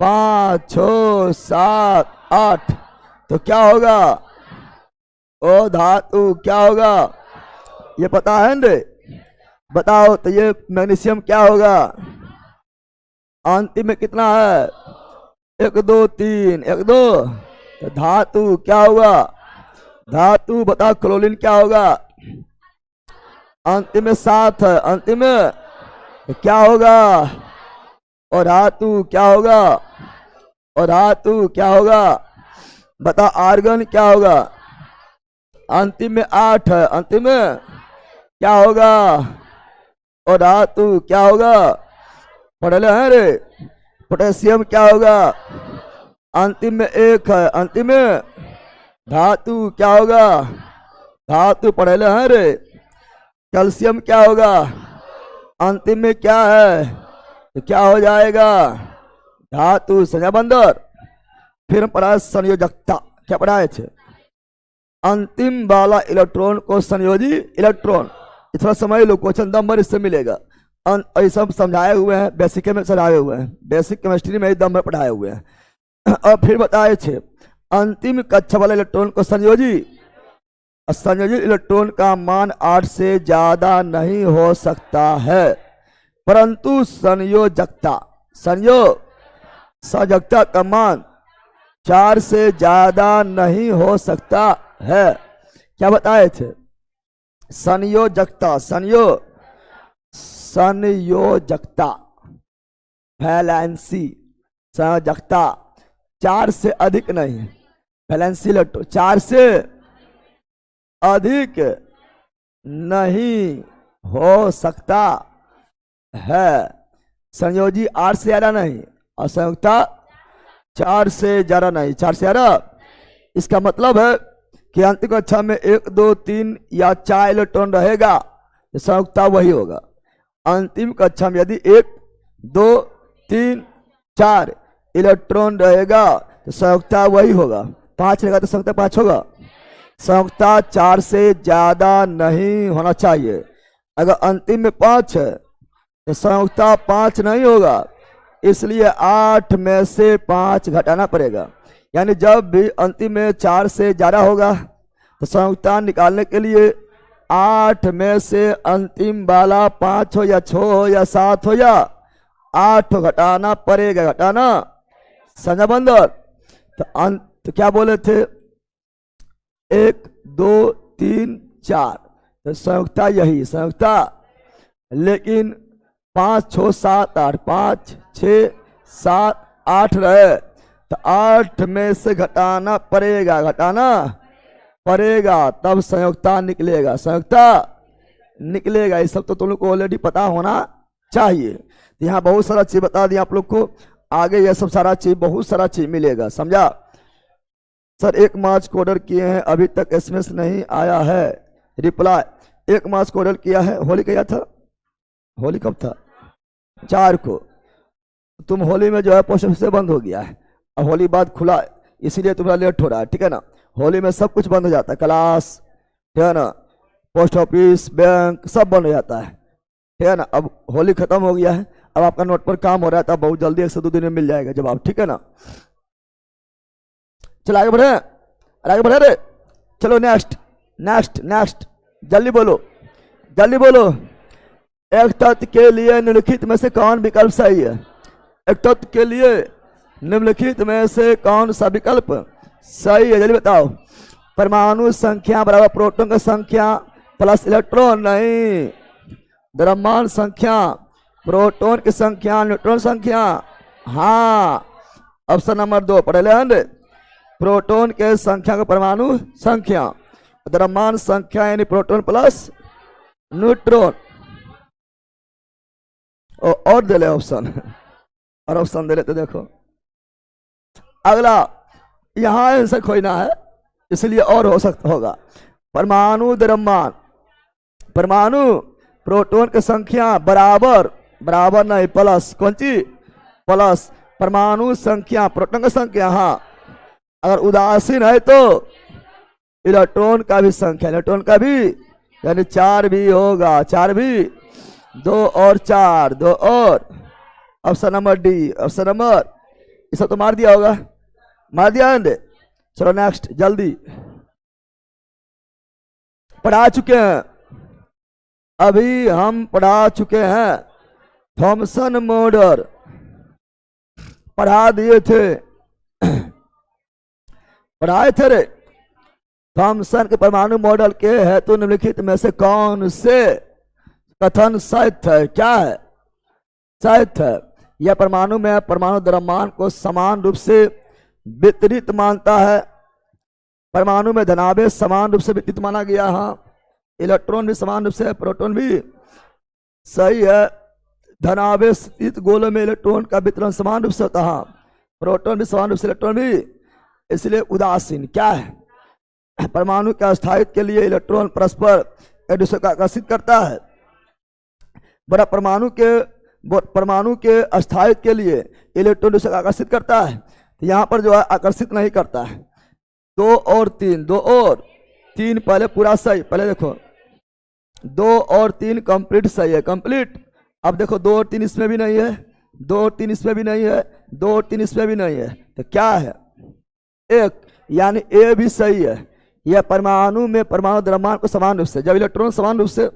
5, 6, 7, 8, तो क्या होगा? ओ धातु। क्या होगा? ये पता है ना? बताओ तो ये मैग्नीशियम क्या होगा? अंतिम में कितना है? 1, 2, 3, 1, 2। तो धातु क्या होगा? धातु बताओ। क्लोरीन क्या होगा? अंतिम में 7 है, अंतिम में तो क्या होगा? और धातु क्या होगा? और धातु क्या होगा? बता। आर्गन क्या होगा? अंतिम में 8 है, अंतिम में क्या होगा? और धातु क्या होगा? पढ़ले हैं रे। पोटेशियम क्या होगा? अंतिम में 1 है, अंतिम में धातु क्या होगा? धातु पढ़ले हैं रे। कैल्शियम क्या होगा? अंतिम में क्या है? तो क्या हो जाएगा? धातु। संजय बंदर। फिर हम पढ़ा संयोजकता। क्या पढ़ाए थे? अंतिम वाला इलेक्ट्रॉन को संयोजी इलेक्ट्रॉन। थोड़ा समझ लो, क्वेश्चन नंबर इससे मिलेगा। ऐसा समझाए हुए हैं, बेसिक में समझाए हुए हैं, बेसिक केमिस्ट्री में एकदम में पढ़ाए हुए हैं। और फिर बताए थे अंतिम कक्षा वाले इलेक्ट्रॉन को संयोजी इलेक्ट्रॉन का मान 8 से ज्यादा नहीं हो सकता है, परंतु संयोजकता का मान 4 से ज्यादा नहीं हो सकता है। क्या बताए थे? संयोजकता, संयोजकता, वैलेंसी, संयोजकता 4 से अधिक नहीं। वैलेंसी इलेक्ट्रॉन 4 से अधिक नहीं हो सकता है। संयोजी 8 से ज्यादा नहीं और संयुक्ता 4 से ज्यादा नहीं। 4 से ज्यादा, इसका मतलब है कि अंतिम कक्षा में 1, 2, 3 या 4 इलेक्ट्रॉन रहेगा तो संयुक्ता वही होगा। अंतिम कक्षा में यदि 1, 2, 3, 4 इलेक्ट्रॉन रहेगा तो संयुक्ता वही होगा। 5 रहेगा तो संयुक्ता 5 होगा। संयुक्ता 4 से ज्यादा नहीं होना चाहिए। अगर अंतिम में 5 है तो संयुक्ता 5 नहीं होगा, इसलिए 8 में से 5 घटाना पड़ेगा। यानी जब भी अंतिम में 4 से ज्यादा होगा तो संयुक्ता निकालने के लिए 8 में से अंतिम वाला 5 हो या 6 हो या 7 हो या 8 घटाना पड़ेगा। घटाना समझा बंदर? तो क्या बोले थे? 1, 2, 3, 4 तो संयुक्ता यही संयुक्ता। लेकिन 5, 6, 7, 8, 5, 6, 7, 8 रहे तो 8 में से घटाना पड़ेगा। घटाना पड़ेगा तब संयुक्ता निकलेगा। संयुक्ता निकलेगा। ये सब तो तुम लोग को ऑलरेडी पता होना चाहिए। तो यहाँ बहुत सारा चीज बता दिया आप लोग को, आगे ये सब सारा चीज बहुत सारा चीज मिलेगा, समझा। सर 1 मार्च को ऑर्डर किए हैं, अभी तक एसएमएस नहीं आया है। रिप्लाई 1 मार्च को ऑर्डर किया है, होली क्या था, होली कब था, 4 को। तुम होली में जो है पोस्ट ऑफिस से बंद हो गया है, अब होली बाद खुला, इसीलिए तुम्हारा लेट हो रहा है, ठीक है ना। होली में सब कुछ बंद हो जाता है, क्लास, ठीक है ना, पोस्ट ऑफिस, बैंक सब बंद हो जाता है, ठीक है ना। अब होली खत्म हो गया है, अब आपका नोट पर काम हो रहा है, तो बहुत जल्दी 1 से 2 दिन में मिल जाएगा जवाब, ठीक है ना। चलो आगे बढ़े, आगे बढ़े रे, चलो नेक्स्ट नेक्स्ट नेक्स्ट, जल्दी बोलो जल्दी बोलो। एक तत्व के लिए निम्नलिखित में से कौन विकल्प सही है, एक तत्व के लिए निम्नलिखित में से कौन सा विकल्प सही है, जल्दी बताओ। परमाणु संख्या बराबर प्रोटॉन की संख्या प्लस इलेक्ट्रॉन नहीं, द्रव्यमान संख्या प्रोटॉन की संख्या न्यूट्रॉन संख्या, हाँ ऑप्शन नंबर 2 पढ़े ले। प्रोटॉन के संख्या का परमाणु संख्या, द्रव्यमान संख्या यानी प्रोटॉन प्लस न्यूट्रॉन। और दे ले ऑप्शन, और ऑप्शन दे लेते देखो। अगला यहां आंसर खोजना है, इसलिए और हो सकता होगा। परमाणु द्रव्यमान, परमाणु प्रोटॉन की संख्या बराबर, बराबर नहीं प्लस, कौन सी प्लस, परमाणु संख्या प्रोटॉन की संख्या, हाँ अगर उदासीन है तो इलेक्ट्रॉन का भी संख्या, इलेक्ट्रॉन का भी, यानी 4 भी होगा, 4 भी, 2 और 4, 2 और, option number D, option number, ये सब तो मार दिया होगा, मार दिया है। चलो नेक्स्ट जल्दी, पढ़ा चुके हैं, अभी हम पढ़ा चुके हैं थॉमसन मॉडल, पढ़ा दिए थे, पढ़ाए थे रे। थॉमसन के परमाणु मॉडल के हेतु निम्नलिखित में से कौन से कथन सत्य है, क्या है, सत्य है। यह परमाणु में परमाणु द्रव्यमान को समान रूप से वितरित मानता है, परमाणु में धनावेश समान रूप से वितरित माना गया, हाँ इलेक्ट्रॉन भी समान रूप से, प्रोटॉन भी सही है, धनावेश गोलों में इलेक्ट्रॉन का वितरण समान रूप से होता है, प्रोटॉन भी समान रूप से, इलेक्ट्रॉन भी, इसलिए उदासीन क्या है। परमाणु के अस्थायित्व के लिए इलेक्ट्रॉन परस्पर एक दूसरे को आकर्षित करता है, बड़ा परमाणु के अस्थायित्व के लिए इलेक्ट्रॉन दूसरे को आकर्षित करता है, तो यहाँ पर जो है आकर्षित नहीं करता है। 2 और 3, 2 और 3 पहले पूरा सही, पहले देखो 2 और 3 कंप्लीट सही है, कंप्लीट। अब देखो 2 और 3 इसमें भी नहीं है, 2 और 3 इसमें भी नहीं है, 2 और 3 इसमें भी नहीं है, तो क्या है 1, यानी ए भी सही है। यह परमाणु में परमाणु द्रव्यमान को समान रूप से, जब इलेक्ट्रॉन समान रूप से,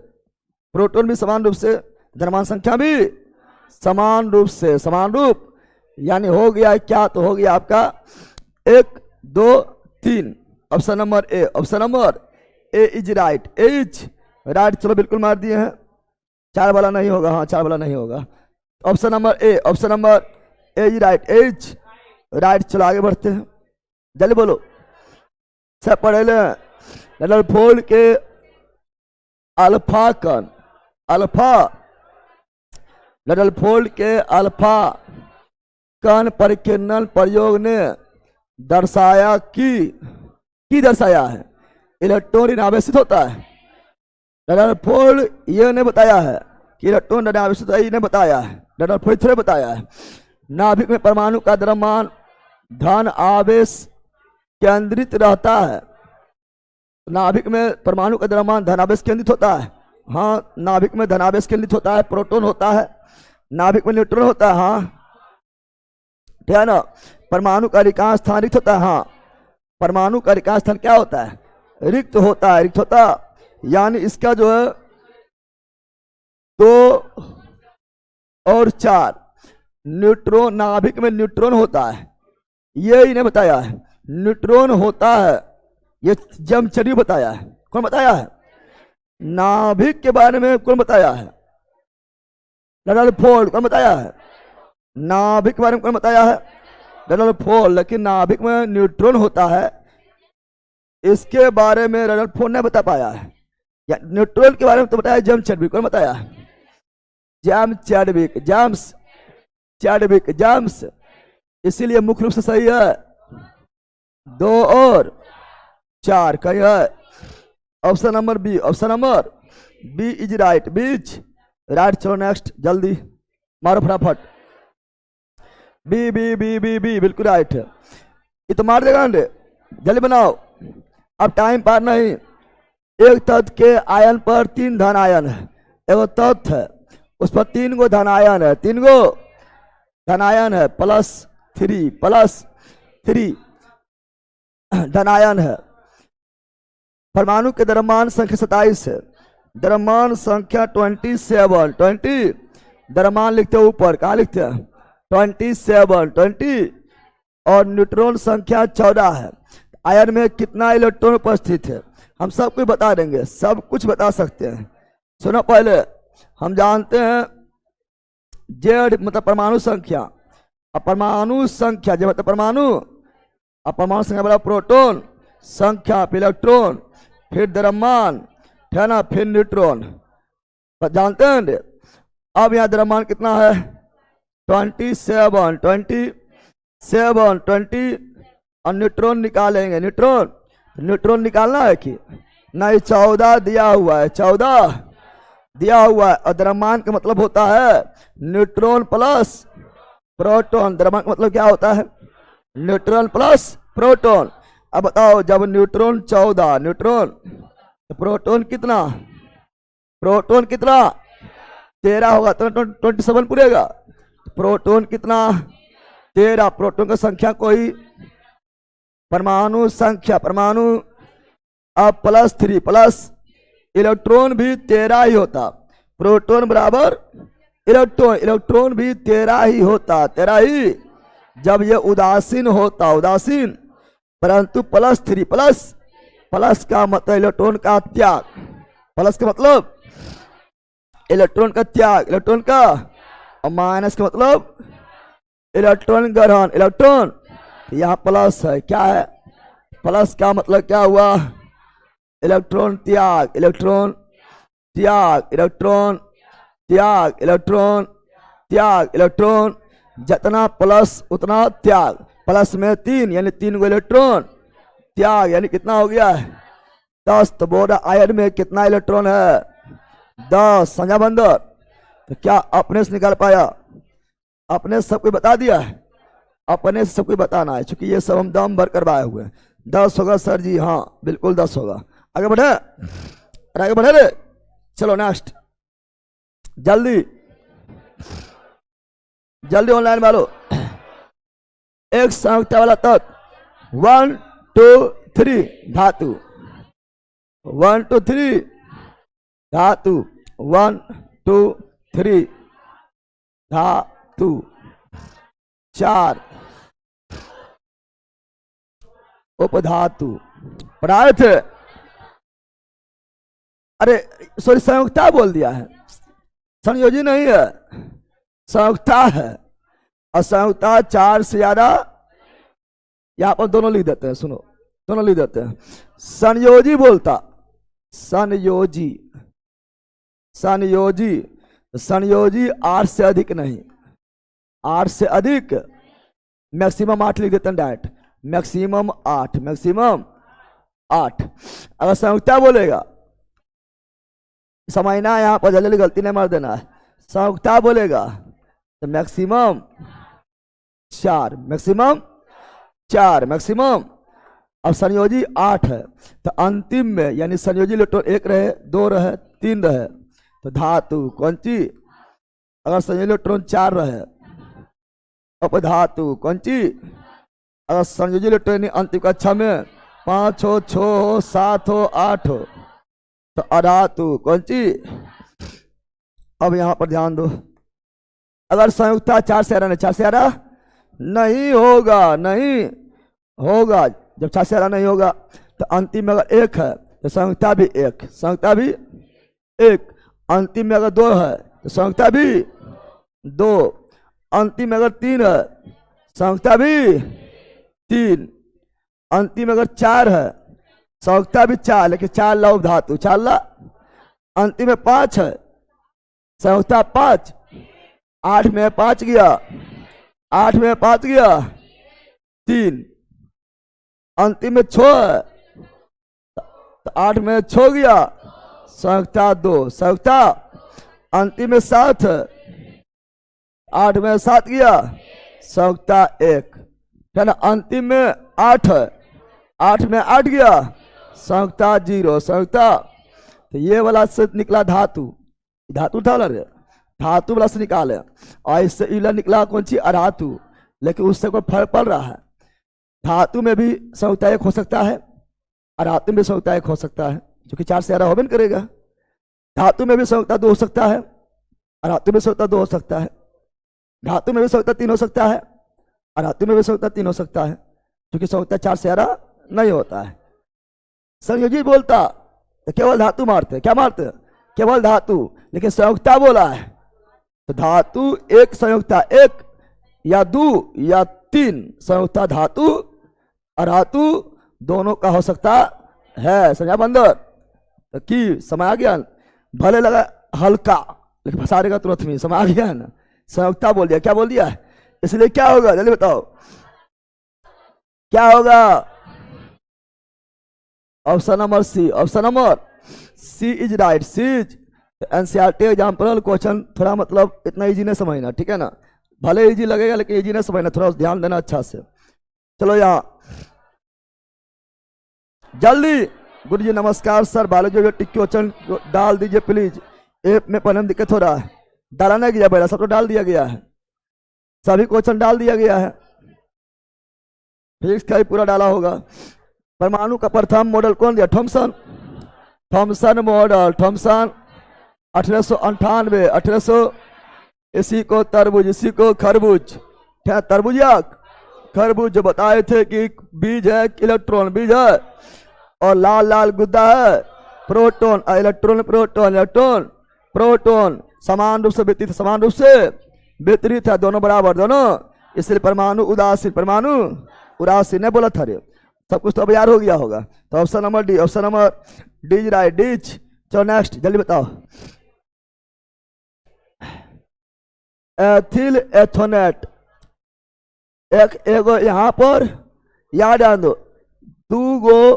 प्रोटॉन भी समान रूप से, द्रव्यमान संख्या भी समान रूप से, समान रूप यानी हो गया क्या, तो हो गया आपका 1 2 3, option number A, option number A is right, A is right. चलो बिल्कुल मार दिए हैं, 4 वाला नहीं होगा, हाँ 4 वाला नहीं होगा, option number A, option number A is right, A is right. चलो आगे बढ़ते हैं, जल्दी बोलो, सब पढ़े ले। रदरफोर्ड के अल्फा कण, अल्फा, रदरफोर्ड के अल्फा कण परिकीर्णन प्रयोग ने दर्शाया कि दर्शाया है इलेक्ट्रॉन ऋणावेशित होता है। रदरफोर्ड ये ने बताया है कि इलेक्ट्रॉन ऋणावेशित होता है, ये ने बताया है, रदरफोर्ड थोड़े बताया है। नाभिक में परमाणु का द्रव्यमान धन आवेश केंद्रित रहता है, नाभिक में परमाणु का द्रव्यमान धनावेश केंद्रित होता है, हाँ नाभिक में धनावेश केंद्रित होता है, प्रोटॉन होता है, नाभिक में न्यूट्रॉन होता है, हाँ ठीक है ना। परमाणु का अधिकांश स्थान रिक्त होता है, हाँ परमाणु का अधिकांश स्थान क्या होता है, रिक्त होता है, रिक्त होता, यानी इसका जो है 2 और 4 न्यूट्रॉन, नाभिक में न्यूट्रॉन होता है, ये इन्हें बताया है, न्यूट्रॉन होता है, ये जमचरी बताया है। कौन बताया है, नाभिक के बारे में कौन बताया है, रदरफोर्ड। कौन बताया है, नाभिक के बारे में कौन बताया है, रदरफोर्ड। लेकिन नाभिक में न्यूट्रॉन होता है, इसके बारे में रदरफोर्ड ने बता पाया है, या न्यूट्रॉन के बारे में तो बताया जमचरी। कौन बताया है, James Chadwick, James Chadwick, James, इसीलिए मुख्य रूप से सही है। 2 और 4 कही है। Option number B, option number B is right, B's right. चलो नेक्स्ट, जल्दी मारो फटाफट। B B B B B बिल्कुल राइट है। ये तो मार देगा अंडे, जल्दी बनाओ, अब टाइम पार नहीं। एक तत्व के आयन पर 3 धन आयन है। एक तत्व है उस पर 3 गो धन आयन है, 3 गो धन आयन है, +3 धन आयन है। परमाणु के द्रव्यमान संख्या 27 है। द्रव्यमान संख्या 27, द्रव्यमान लिखते हैं ऊपर, कहाँ लिखते हैं 27, और न्यूट्रॉन संख्या 14 है। आयन में कितना इलेक्ट्रॉन उपस्थित है हम सब कुछ बता देंगे, सब कुछ बता सकते हैं। सुनो पहले हम जानते हैं जेड मतलब परमाणु संख्या, और परमाणु संख्या जो मतलब परमाणु, और परमाणु संख्या बराबर प्रोटॉन संख्या, फिर इलेक्ट्रॉन, फिर द्रव्यमान, है ना, फिर न्यूट्रॉन, जानते हैं। अब यहाँ द्रव्यमान कितना है 27, और न्यूट्रॉन निकालेंगे। न्यूट्रॉन निकालना है कि नहीं, 14 दिया हुआ है, 14 दिया हुआ है। और द्रव्यमान का मतलब होता है न्यूट्रॉन प्लस प्रोटॉन। द्रव्यमान का मतलब क्या होता है न्यूट्रॉन प्लस प्रोटॉन। अब बताओ जब न्यूट्रॉन 14, न्यूट्रॉन, तो प्रोटॉन कितना, 13 होगा तो 27 पूरेगा। प्रोटॉन कितना 13, प्रोटॉन का संख्या कोई, परमाणु संख्या, परमाणु, अब +3 प्लस इलेक्ट्रॉन भी 13 ही होता। प्रोटॉन बराबर इलेक्ट्रॉन भी 13 ही होता, 13 ही। जब ये उदासीन होता, उदासीन, परंतु +3 प्लस का मतलब इलेक्ट्रॉन का त्याग, प्लस का मतलब इलेक्ट्रॉन का त्याग, इलेक्ट्रॉन का, और माइनस का मतलब इलेक्ट्रॉन ग्रहण, इलेक्ट्रॉन यहाँ प्लस है, क्या है प्लस का मतलब क्या हुआ इलेक्ट्रॉन त्याग, इलेक्ट्रॉन त्याग, इलेक्ट्रॉन त्याग, इलेक्ट्रॉन त्याग, इलेक्ट्रॉन, जितना प्लस उतना त्याग। प्लस में 3 यानी 3 गो इलेक्ट्रॉन, त्याग यानी कितना हो गया 10। तो बोर्ड आयन में कितना इलेक्ट्रॉन है 10, समझा बंदर। तो क्या अपने से निकाल पाया, अपने सब कुछ बता दिया है, अपने से सब कुछ बताना है, क्योंकि ये सब हम दम भर करवाए हुए हैं। 10 होगा सर जी, हाँ बिल्कुल 10 होगा। आगे बढ़े, आगे बढ़े रे, चलो नेक्स्ट, जल्दी जल्दी ऑनलाइन वालों। एक संयुक्त वाला तत्व 1 2 3 धातु, 1 2 3 धातु, 1 2 3 धातु, 4 उपधातु। पढ़ाए थे, अरे सॉरी संयुक्ता बोल दिया है, संयोजी नहीं है, संयुक्ता है। और संयुक्ता 4 से ज्यादा, यहां पर दोनों लिख देते हैं, सुनो दोनों लिख देते हैं। संयोजी बोलता, संयोजी, संयोजी, संयोजी 8 से अधिक नहीं, 8 से अधिक, मैक्सिमम 8 लिख देते हैं डायरेक्ट, मैक्सिमम 8, मैक्सिमम 8। अगर संयुक्ता बोलेगा, समझना यहाँ पर जल्दी गलती नहीं मार देना है। संयुक्ता बोलेगा तो मैक्सिमम 4, मैक्सिमम 4, मैक्सिमम। अब संयोजी 8 है, तो अंतिम में यानी संयोजी इलेक्ट्रॉन 1 रहे, 2 रहे, 3 रहे, तो धातु कौन सी। अगर संयोजी इलेक्ट्रॉन 4 रहे, अपधातु कौन सी। अगर संयोजी इलेक्ट्रॉन अंतिम कक्षा में 5 हो, 6 हो, 7 हो, 8 हो, तो अधातु कौन सी। अब यहां पर ध्यान दो, अगर संयुक्ता 4 से ज्यादा, 4 से ज्यादा नहीं होगा, नहीं होगा। जब 4 से ज्यादा नहीं होगा तो अंतिम में अगर 1 है तो संयुक्ता भी 1, संयुक्ता भी 1। अंतिम में अगर 2 है तो संयुक्ता भी 2। अंतिम में अगर 3 है संयुक्ता भी 3। अंतिम में अगर 4 है संयुक्ता भी 4, लेकिन 4 लौह धातु, 4 ला। अंतिम में 5 है संयुक्ता 5, 8 में 5 गया, 8 में 5 गया 3, अंतिम में 6 है, 8 में 6 गया, संयुक्ता 2, संयुक्ता अंतिम में 7 है, 8 में 7 गया, संयुक्ता 1 है ना, अंतिम में 8 है, 8 में 8 गया, संयुक्ता 0, संयुक्ता। तो ये वाला से निकला धातु, धातु था रे, धातु वाला से निकाले, और इससे इला निकला कौन सी अधातु, लेकिन उससे कोई फर्क पड़ रहा है। धातु में भी संयुक्ता 1 हो सकता है, अधातु में संयुक्ता 1 हो सकता है, जो कि 4 से ज़्यादा होबे करेगा। धातु में भी संयुक्ता 2 हो सकता है, अधातु में संयुक्ता 2 हो सकता है, धातु में भी संयुक्ता 3 हो सकता है, अधातु में भी संयुक्ता 3 हो सकता है, क्योंकि संयुक्ता 4 से ज़्यादा नहीं होता है। संयोजी बोलता तो केवल धातु मारते, क्या मारते, केवल धातु, लेकिन संयुक्ता बोला है तो धातु 1 संयुक्ता 1 या 2 या 3 संयुक्ता धातु अधातु दोनों का हो सकता है। समझा बंदर? तो की समय आ गया, भले लगा हल्का लेकिन फंसा देगा तुरंत में, समय आ गया ना। संयुक्ता बोल दिया, क्या बोल दिया, इसलिए क्या होगा जल्दी बताओ क्या होगा। Option number C, option number C is right. C is NCERT example question, थोड़ा मतलब इतना इजी नहीं समझना, ठीक है ना, भले इजी लगेगा लेकिन इजी नहीं समझना, थोड़ा ध्यान देना अच्छा से। चलो यहाँ जल्दी, गुरु जी नमस्कार सर, बायोलॉजी टिक क्वेश्चन डाल दीजिए प्लीज। ऐप में पहले दिक्कत हो रहा है, डाला नहीं गया पहला, सब तो डाल दिया गया है, सभी क्वेश्चन डाल दिया गया है, फिजिक्स का ही पूरा डाला होगा। परमाणु का प्रथम मॉडल कौन दिया, थॉमसन, थॉमसन मॉडल, थॉमसन 1898, 1800, इसी को तरबूज, इसी को खरबूज, क्या तरबूज या खरबूज जो बताए थे कि बीज है इलेक्ट्रॉन, बीज है और लाल लाल गुद्दा है proton, electron proton, electron proton समान रूप से वितरित, समान रूप से वितरित है, दोनों बराबर दोनों, इसलिए परमाणु उदासीन, परमाणु उदासीन ने बोला था रे, सब कुछ तो अब यार हो गया होगा। तो option number D, option number D is right, D's. चलो नेक्स्ट जल्दी बताओ। एथिल एथोनेट, एक एगो यहाँ पर याद आ दो, 2 गो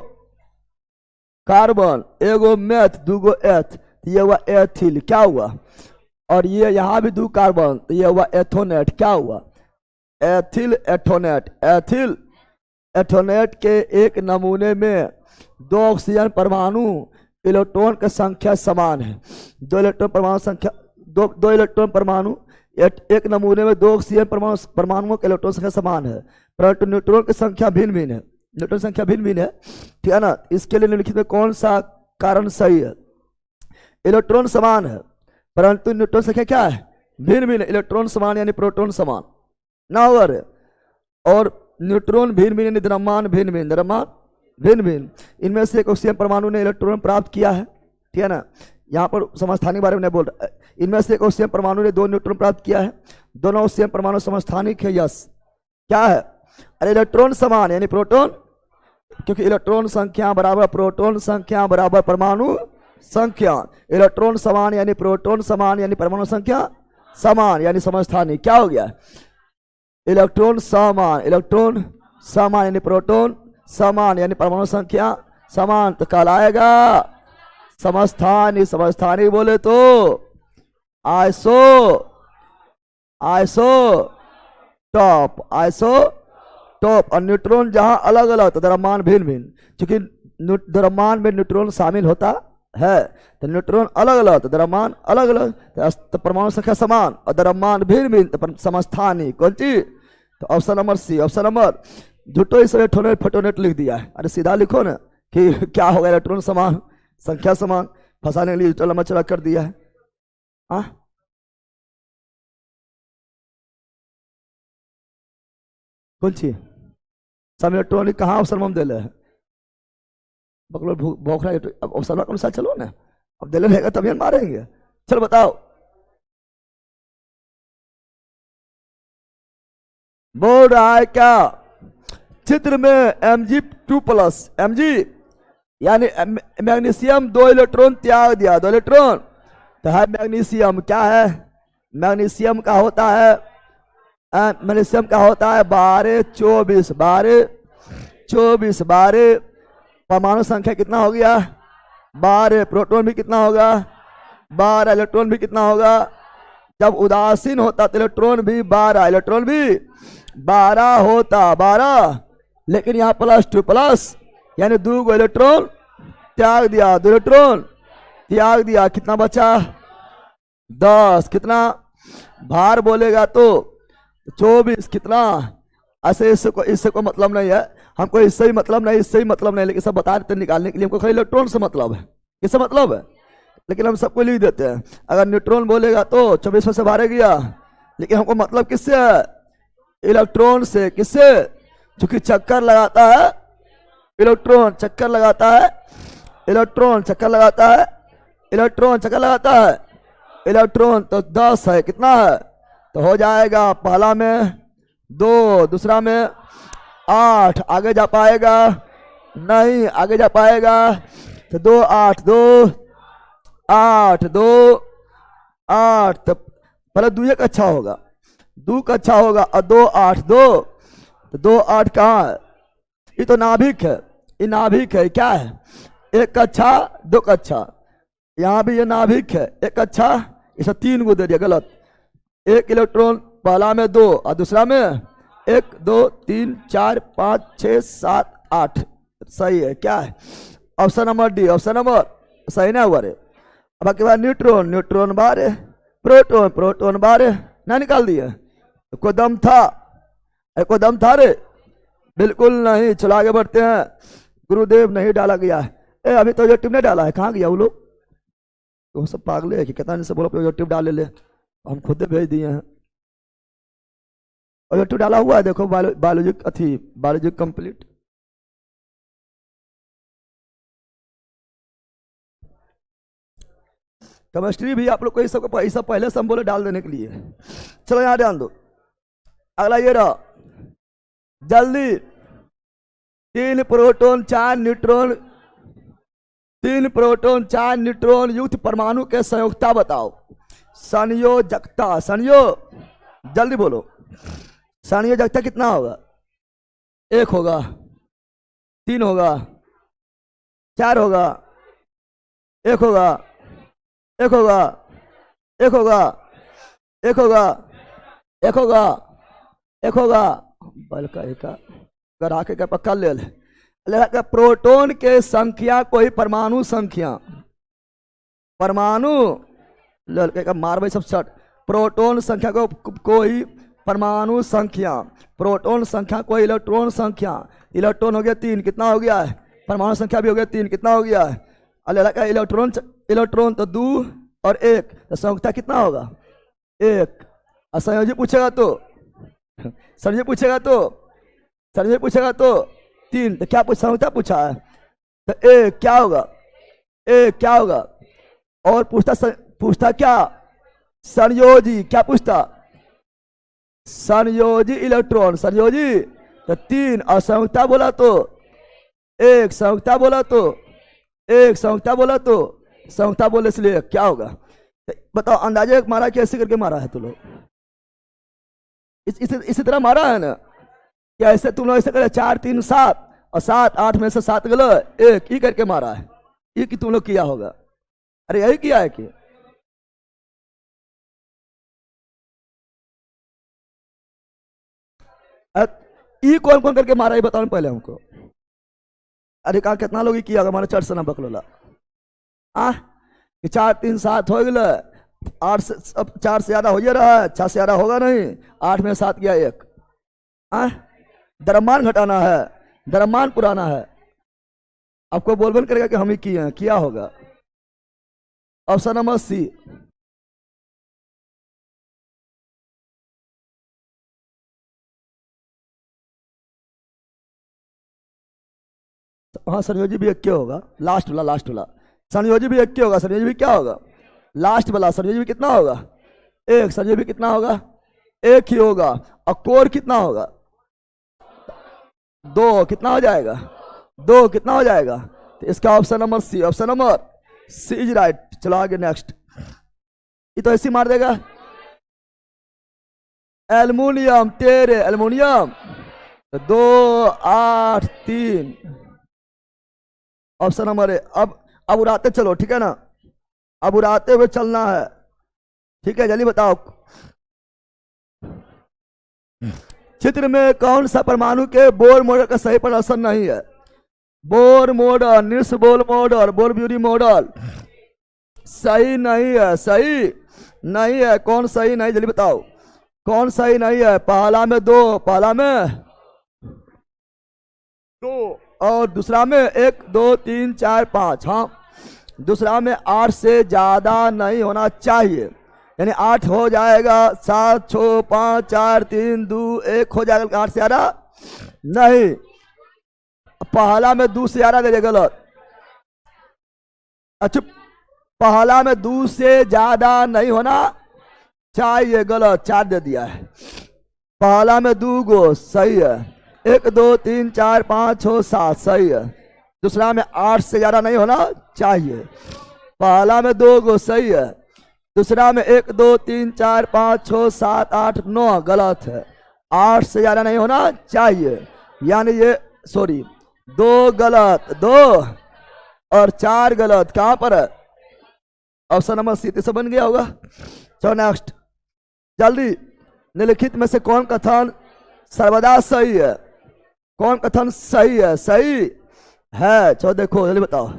कार्बन, एगो मेथ, 2 गो एथ, ये हुआ एथिल, क्या हुआ, और ये यहाँ भी 2 कार्बन, तो ये हुआ एथोनेट, क्या हुआ, एथिल एथोनेट। एथिल एथोनेट के एक नमूने में 2 ऑक्सीजन परमाणु इलेक्ट्रॉन की संख्या समान है, 2 इलेक्ट्रॉन परमाणु संख्या, 2 इलेक्ट्रॉन परमाणु, एक नमूने में 2 ऑक्सीजन परमाणुओं के इलेक्ट्रॉन संख्या समान है, परंतु न्यूट्रॉन की संख्या भिन्न भिन्न है, न्यूट्रॉन संख्या भिन्न भिन्न है, ठीक है ना। इसके लिए निम्नलिखित में कौन सा कारण सही है, इलेक्ट्रॉन समान है परंतु न्यूट्रॉन संख्या क्या है, भिन्न भिन्न, इलेक्ट्रॉन समान यानी प्रोटॉन समान ना हो रहे, और न्यूट्रॉन भिन्न भिन्न, द्रव्यमान भिन्न भिन्न, द्रव्यमान भिन्न भिन्न, इनमें से एक ऑक्सीजन परमाणु ने इलेक्ट्रॉन प्राप्त किया है, ठीक है ना, यहाँ पर समस्थानिक बारे में नहीं बोल रहा, इनमें से एक ऑक्सीजन परमाणु ने 2 न्यूट्रॉन प्राप्त किया है, दोनों ऑक्सीजन परमाणु समस्थानिक है, यस, क्या है, अरे इलेक्ट्रॉन समान यानी प्रोटॉन, क्योंकि इलेक्ट्रॉन संख्या बराबर प्रोटॉन संख्या बराबर परमाणु संख्या, इलेक्ट्रॉन समान यानी प्रोटॉन समान यानी परमाणु संख्या समान यानी समस्थानिक, क्या हो गया, इलेक्ट्रॉन समान, इलेक्ट्रॉन समान यानी प्रोटॉन समान यानी परमाणु संख्या समान, तो कहलाएगा समस्थानिक। समस्थानिक बोले तो iso, iso top, iso top, और न्यूट्रॉन जहां अलग अलग तो द्रव्यमान भिन्न भिन्न, क्योंकि द्रव्यमान में न्यूट्रॉन शामिल होता है, तो न्यूट्रॉन अलग अलग तो द्रव्यमान अलग अलग, तो परमाणु संख्या समान और द्रव्यमान भिन्न भिन्न, तो समस्थानिक कौन चीज, तो option number C, option number, झूठो इस इलेक्ट्रॉनेट फोटोनेट लिख दिया है, अरे सीधा लिखो ना कि क्या होगा, इलेक्ट्रॉन समान संख्या समान, फंसाने के लिए लंबा चौड़ा कर दिया है। कौन सी सब इलेक्ट्रॉनिक कहाँ अवसर में दे है, बकलो भोख रहा है, अब अवसर में अनुसार चलो ना, अब दे लेगा तभी हम मारेंगे। चलो बताओ, बोल रहा है क्या, चित्र में Mg2+, Mg यानी मैग्नीशियम 2 इलेक्ट्रॉन त्याग दिया, 2 इलेक्ट्रॉन तो है मैग्नीशियम। क्या है? मैग्नीशियम का होता है मैग्नीशियम का होता है 12 24 12 24 12 परमाणु संख्या कितना हो गया? 12। प्रोटॉन भी कितना होगा? 12। इलेक्ट्रॉन भी कितना होगा? जब उदासीन होता तो इलेक्ट्रॉन भी 12, इलेक्ट्रॉन भी 12 होता 12। लेकिन यहाँ +2 प्लस यानी 2 इलेक्ट्रॉन त्याग दिया, 2 इलेक्ट्रॉन त्याग दिया। कितना बचा? 10। कितना भार बोलेगा तो 24। कितना? ऐसे इससे कोई मतलब नहीं है हमको, इससे ही मतलब नहीं, इससे ही मतलब नहीं, लेकिन सब बता देते निकालने के लिए। हमको खाली इलेक्ट्रॉन से मतलब है, किससे मतलब है, लेकिन हम सबको लिख देते हैं। अगर न्यूट्रॉन बोलेगा तो 24 में से 12 गया, लेकिन हमको मतलब किससे है? इलेक्ट्रॉन से। किससे? क्योंकि चक्कर लगाता है इलेक्ट्रॉन, चक्कर लगाता है इलेक्ट्रॉन, चक्कर लगाता है इलेक्ट्रॉन, चक्कर लगाता है इलेक्ट्रॉन। तो 10 है। कितना है? तो हो जाएगा पहला में 2, दूसरा में 8। आगे जा पाएगा? नहीं आगे जा पाएगा। तो 2 8 2 8 2 8। तो पहले 2 एक अच्छा होगा, 2 का अच्छा होगा, और 2 8 2। तो 2 8 कहाँ है? ये तो नाभिक है, ये नाभिक है। क्या है? 1 अच्छा 2 का अच्छा। यहाँ भी ये नाभिक है, 1 अच्छा, इसे 3 को दे दिया, गलत। 1 इलेक्ट्रॉन पहला में 2 और दूसरा में 1 2 3 4 5 6 7 8। सही है। क्या है? Option number D, option number सही ना हुआ रे। बाकी बात न्यूट्रॉन, न्यूट्रॉन 12, प्रोटॉन, प्रोटॉन 12 ना निकाल दिए। कोई दम था? कोई दम था रे? बिल्कुल नहीं। चलो आगे बढ़ते हैं। गुरुदेव नहीं डाला गया है। अभी तो ऑब्जेक्टिव नहीं डाला है, कहाँ गया वो लोग? वो सब पागले है कि कहता नहीं से बोलो ऑब्जेक्टिव डाल ले, हम खुद भेज दिए हैं। ऑब्जेक्टिव डाला हुआ है, देखो बायोलॉजी अथी बायोलॉजी कंप्लीट। केमिस्ट्री भी आप लोग को ये सब पैसा पहले से हम बोले डाल देने के लिए। चलो यहाँ ध्यान दो। अगला ये रहा, जल्दी 3 प्रोटॉन 4 न्यूट्रॉन 3 प्रोटॉन 4 न्यूट्रॉन युक्त परमाणु के संयोजकता बताओ। संयोजकता, जल्दी बोलो। संयोजकता कितना होगा? 1 होगा, 3 होगा, 4 होगा, 1 होगा, 1 होगा, 1 होगा, 1 होगा, 1 होगा, 1 होगा। बल का एक गरा के पक्का ले ले। प्रोटॉन के संख्या कोई परमाणु संख्या, परमाणु लड़के का मार भाई सब शट। प्रोटॉन संख्या को कोई परमाणु संख्या, प्रोटॉन संख्या कोई इलेक्ट्रॉन संख्या। इलेक्ट्रॉन हो गया 3, कितना हो गया है? परमाणु संख्या भी हो गया 3, कितना हो गया है? लड़का इलेक्ट्रॉन तो 2 और 1, तो संख्या कितना होगा? 1। और संयोजी पूछेगा तो संयोजी पूछेगा तो 3। तो क्या संख्या पूछा है? तो 1 क्या होगा? 1 क्या होगा? और पूछता क्या? संयोजी। क्या पूछता? संयोजी इलेक्ट्रॉन, संयोजी। तो 3 और संयुक्ता बोला तो 1, संयुक्ता बोला तो 1, संयुक्ता बोला तो संयुक्ता बोले इसलिए क्या होगा? तो बताओ अंदाजे मारा कैसे करके मारा है? तुम लोग इसी तरह मारा है ना? क्या ऐसे तुम लोग ऐसे करे 4 3 7 और 7 8 में से 7 गलो 1 ही करके मारा है? ये कि तुम लोग किया होगा? अरे यही किया है कि ई कौन कौन करके मारा है बताओ पहले हमको। अरे कहा कितना लोग किया होगा? हमारे चर्च से ना बकलोला 4 3 7 हो गए, 8 से अब 4 से ज्यादा हो ही रहा है, 6 से ज्यादा होगा नहीं। 8 में 7 गया 1। द्रव्यमान घटाना है, द्रव्यमान पुराना है। आपको बोल करेगा कि हम ही किए हैं, किया होगा। Option number C. हाँ संयोजी भी 1 होगा, लास्ट वाला संयोजी भी 1 होगा। संयोजी भी क्या होगा? लास्ट वाला संयोजी भी कितना होगा? 1। संयोजी भी कितना होगा? 1 ही होगा। और कोर कितना होगा? 2। कितना हो जाएगा? 2 कितना हो जाएगा? तो इसका option number C, option number C is right. चलो आगे नेक्स्ट। ये तो ऐसे मार देगा। एल्युमिनियम तेरे एल्युमिनियम 2 8 3 ऑप्शन नंबर ए। अब उड़ाते चलो, ठीक है ना, अब उड़ाते हुए चलना है, ठीक है। जल्दी बताओ, चित्र में कौन सा परमाणु के बोर मॉडल का सही प्रदर्शन नहीं है? Bohr model, Nils Bohr model, bore bury model सही नहीं है, सही नहीं है। कौन सही नहीं, जल्दी बताओ कौन सही नहीं है? पहला में 2, पहला में 2 और दूसरा में 1 2 3 4 5। हाँ, दूसरा में 8 से ज्यादा नहीं होना चाहिए, यानी 8 हो जाएगा, 7 6 5 4 3 2 1 हो जाएगा, 8 से ज्यादा नहीं। पहला में 2 से ज्यादा दे दिया, गलत। अच्छा, पहला में 2 से ज्यादा नहीं होना चाहिए, गलत, 4 दे दिया है। पहला में 2 गो सही है, 1 2 3 4 5 6 7 सही है। दूसरा में 8 से ज्यादा नहीं होना चाहिए, पहला में 2 गो सही है। दूसरा में 1 2 3 4 5 6 7 8 9 गलत है, 8 से ज्यादा नहीं होना चाहिए, यानी ये सॉरी 2 गलत, 2 और 4 गलत। कहां पर है? ऑप्शन नंबर सी से बन गया होगा। चलो नेक्स्ट, जल्दी। निम्नलिखित में से कौन कथन सर्वदा सही है? कौन कथन सही है? सही है, चलो देखो, जल्दी बताओ।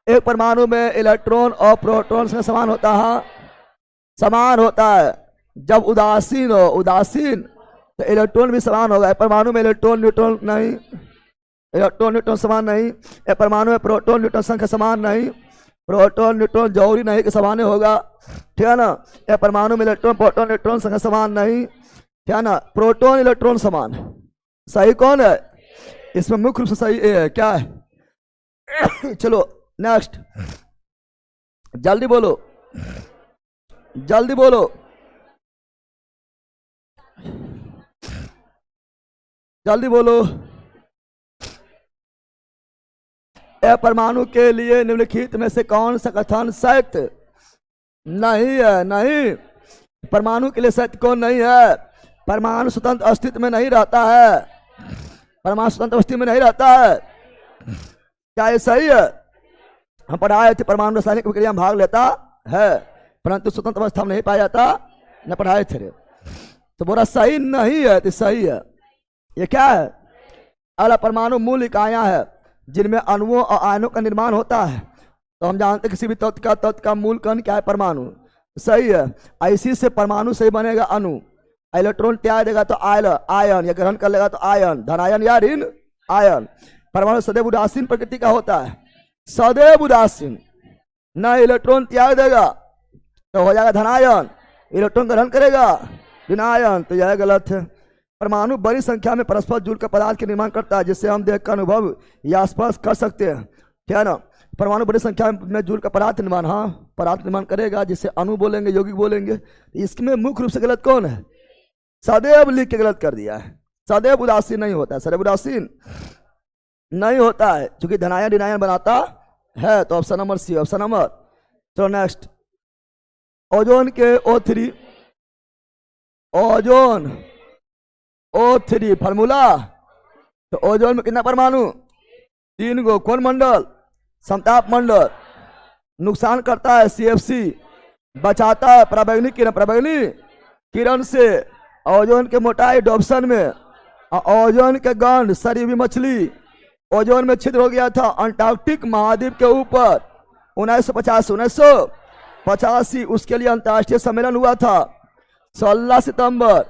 एक परमाणु में इलेक्ट्रॉन और प्रोटॉन से समान होता है, समान होता है। जब उदासीन हो, उदासीन तो इलेक्ट्रॉन भी समान होगा। परमाणु में इलेक्ट्रॉन न्यूट्रॉन नहीं, इलेक्ट्रॉन न्यूट्रॉन समान नहीं। एक परमाणु में प्रोटॉन न्यूट्रॉन संख्या समान नहीं, प्रोटॉन न्यूट्रॉन जरूरी नहीं कि समान होगा, ठीक है ना। एक परमाणु में इलेक्ट्रॉन प्रोटॉन न्यूट्रॉन संख्या समान नहीं, ठीक है ना। प्रोटॉन इलेक्ट्रॉन समान, सही कौन है? इसमें मुख्य रूप से सही ए है, क्या है? चलो नेक्स्ट, जल्दी बोलो, जल्दी बोलो, जल्दी बोलो। ए परमाणु के लिए निम्नलिखित में से कौन सा कथन सत्य नहीं है? नहीं, परमाणु के लिए सत्य कौन नहीं है? परमाणु स्वतंत्र अस्तित्व में नहीं रहता है, परमाणु स्वतंत्र अस्तित्व में नहीं रहता है, क्या ये सही है? हम पढ़ाए थे परमाणु रासायनिक प्रक्रिया में भाग लेता है, परंतु स्वतंत्र अवस्था में नहीं पाया जाता, न पढ़ाए थे। तो बोला सही नहीं है, तो सही है। ये क्या है? अगला, परमाणु मूल इकाइयां है जिनमें अणुओं और आयनों का निर्माण होता है। तो हम जानते हैं किसी भी तत्व का मूल कण क्या है? परमाणु, सही है। इसी से परमाणु से ही बनेगा अणु। इलेक्ट्रॉन त्याग देगा तो आयन, या ग्रहण कर लेगा तो आयन, धनायन या ऋण आयन। परमाणु सदैव उदासीन प्रकृति का होता है, सदैव उदासीन। न इलेक्ट्रॉन त्याग देगा तो हो जाएगा धनायन, इलेक्ट्रॉन ग्रहण करेगा ऋणायन, तो यह गलत है। परमाणु बड़ी संख्या में परस्पर जुड़कर पदार्थ के निर्माण करता है, जिससे हम देख का अनुभव या स्पर्श कर सकते हैं, ठीक है ना। परमाणु बड़ी संख्या में जुड़कर पदार्थ निर्माण, हाँ पदार्थ निर्माण करेगा, जिससे अणु बोलेंगे, यौगिक बोलेंगे। इसमें मुख्य रूप से गलत कौन है? सदैव लिख के गलत कर दिया है। सदैव उदासीन नहीं होता है, सदैव उदासीन नहीं होता है, क्योंकि धनायन ऋणायन बनाता है। तो option number C, option number. चलो नेक्स्ट, ओजोन के O3, ओजोन O3 फार्मूला। तो ओजोन में कितना परमाणु? 3 गो। कौन मंडल? समताप मंडल। नुकसान करता है CFC, बचाता है पराबैंगनी किरण से। ओजोन के मोटाई डॉप्सन में, ओजोन के गंध सरीबी मछली। ओजोन में छिद्र हो गया था अंटार्कटिक महाद्वीप के ऊपर 1985, उसके लिए अंतर्राष्ट्रीय सम्मेलन हुआ था 16 सितंबर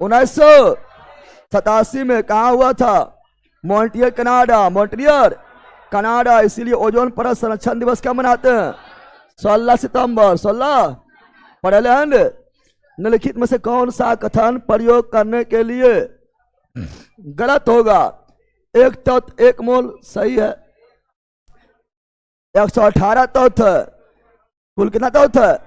1987 में। कहा हुआ था? Montreal Canada. इसीलिए ओजोन परत संरक्षण दिवस क्या मनाते हैं? 16 सितंबर। 16 पढ़े हैं। निम्नलिखित में से कौन सा कथन प्रयोग करने के लिए गलत होगा? एक तत्व 1 मोल, सही है। 118 तत्व है, कुल कितना तत्व है?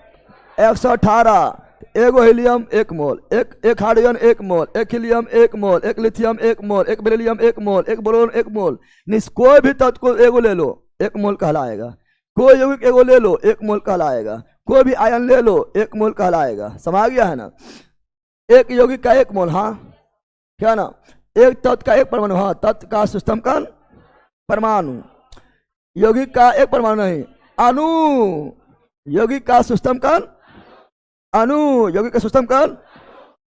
118। एगो हीलियम 1 मोल, एक हाइड्रोजन 1 मोल, एक हीलियम 1 मोल, एक लिथियम 1 मोल, एक बेरिलियम 1 मोल, एक बोरोन 1 मोल। कोई भी तत्व को एगो ले लो, 1 मोल कहलाएगा। कोई यौगिक एगो ले लो 1 मोल कहलाएगा, कोई भी आयन ले लो 1 मोल कहलाएगा। समझ गया है ना? एक यौगिक का 1 मोल, हाँ क्या ना? एक तत्व का 1 परमाणु, हाँ तत्व का सूक्ष्म कण परमाणु, यौगिक का 1 परमाणु नहीं अणु, यौगिक का सूक्ष्म कण अणु, यौगिक का सूक्ष्म कण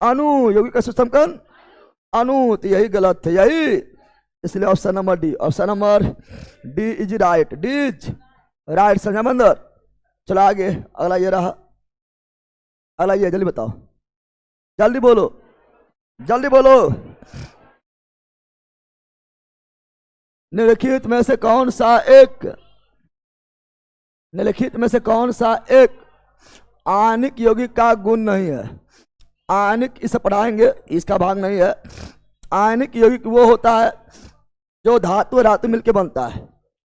अणु, यौगिक का सूक्ष्म कण अणु। तो यही गलत है, यही, इसलिए option number D, option number D is right, D is right. समझा बंदर? चलो आगे, अगला ये रहा, अगला ये, जल्दी बताओ, जल्दी बोलो, जल्दी बोलो। निम्नलिखित में से कौन सा एक, निम्नलिखित में से कौन सा एक आणिक यौगिक का गुण नहीं है? आणिक इसे पढ़ाएंगे, इसका भाग नहीं है। आणिक यौगिक वो होता है जो धातु और धातु मिलकर बनता है,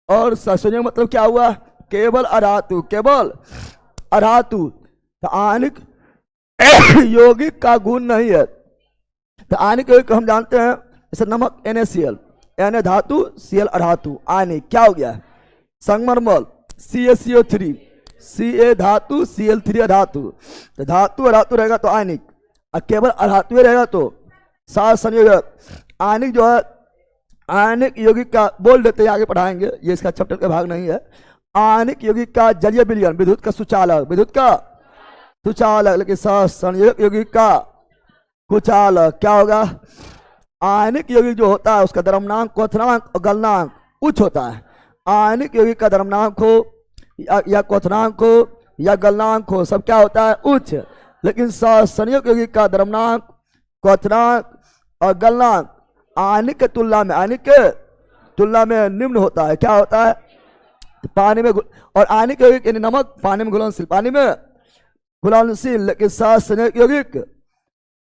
और संयोजन मतलब क्या हुआ? केवल अधातु, केवल अधातु। तो आणिक यौगिक का गुण नहीं है। तो आणिक यौगिक हम जानते हैं, जैसे नमक NaCl, Na धातु Cl अधातु, आणिक क्या हो गया? संगमरमर CaCO3, Ca धातु Cl3 अधातु। तो धातु अधातु रहेगा तो आणिक, और केवल अधातु रहेगा तो सात संयोजक। आणिक जो है, आणिक यौगिक का बोल देते हैं, आगे पढ़ाएंगे, ये इसका चैप्टर का भाग नहीं है। आणिक यौगिक का जलीय विलयन, विद्युत का सुचालक, विद्युत का सुचालक, लेकिन सहसंयोजक यौगिक का कुचालक। क्या होगा? आणिक यौगिक जो होता है उसका द्रव्यनांक, क्वथनांक और गलनांक उच्च होता है। आणिक यौगिक का द्रव्यनांक हो या क्वथनांक हो या गलनांक हो, सब क्या होता है? उच्च। लेकिन सहसंयोजक यौगिक का द्रव्यनांक, क्वथनांक और गलनांक आणिक के तुलना में, आणिक के तुलना में निम्न होता है। क्या होता है? पानी में, और आणिक यौगिक यानी नमक पानी में घुलनशील, पानी में घुलनशील, लेकिन सहसंयोजक यौगिक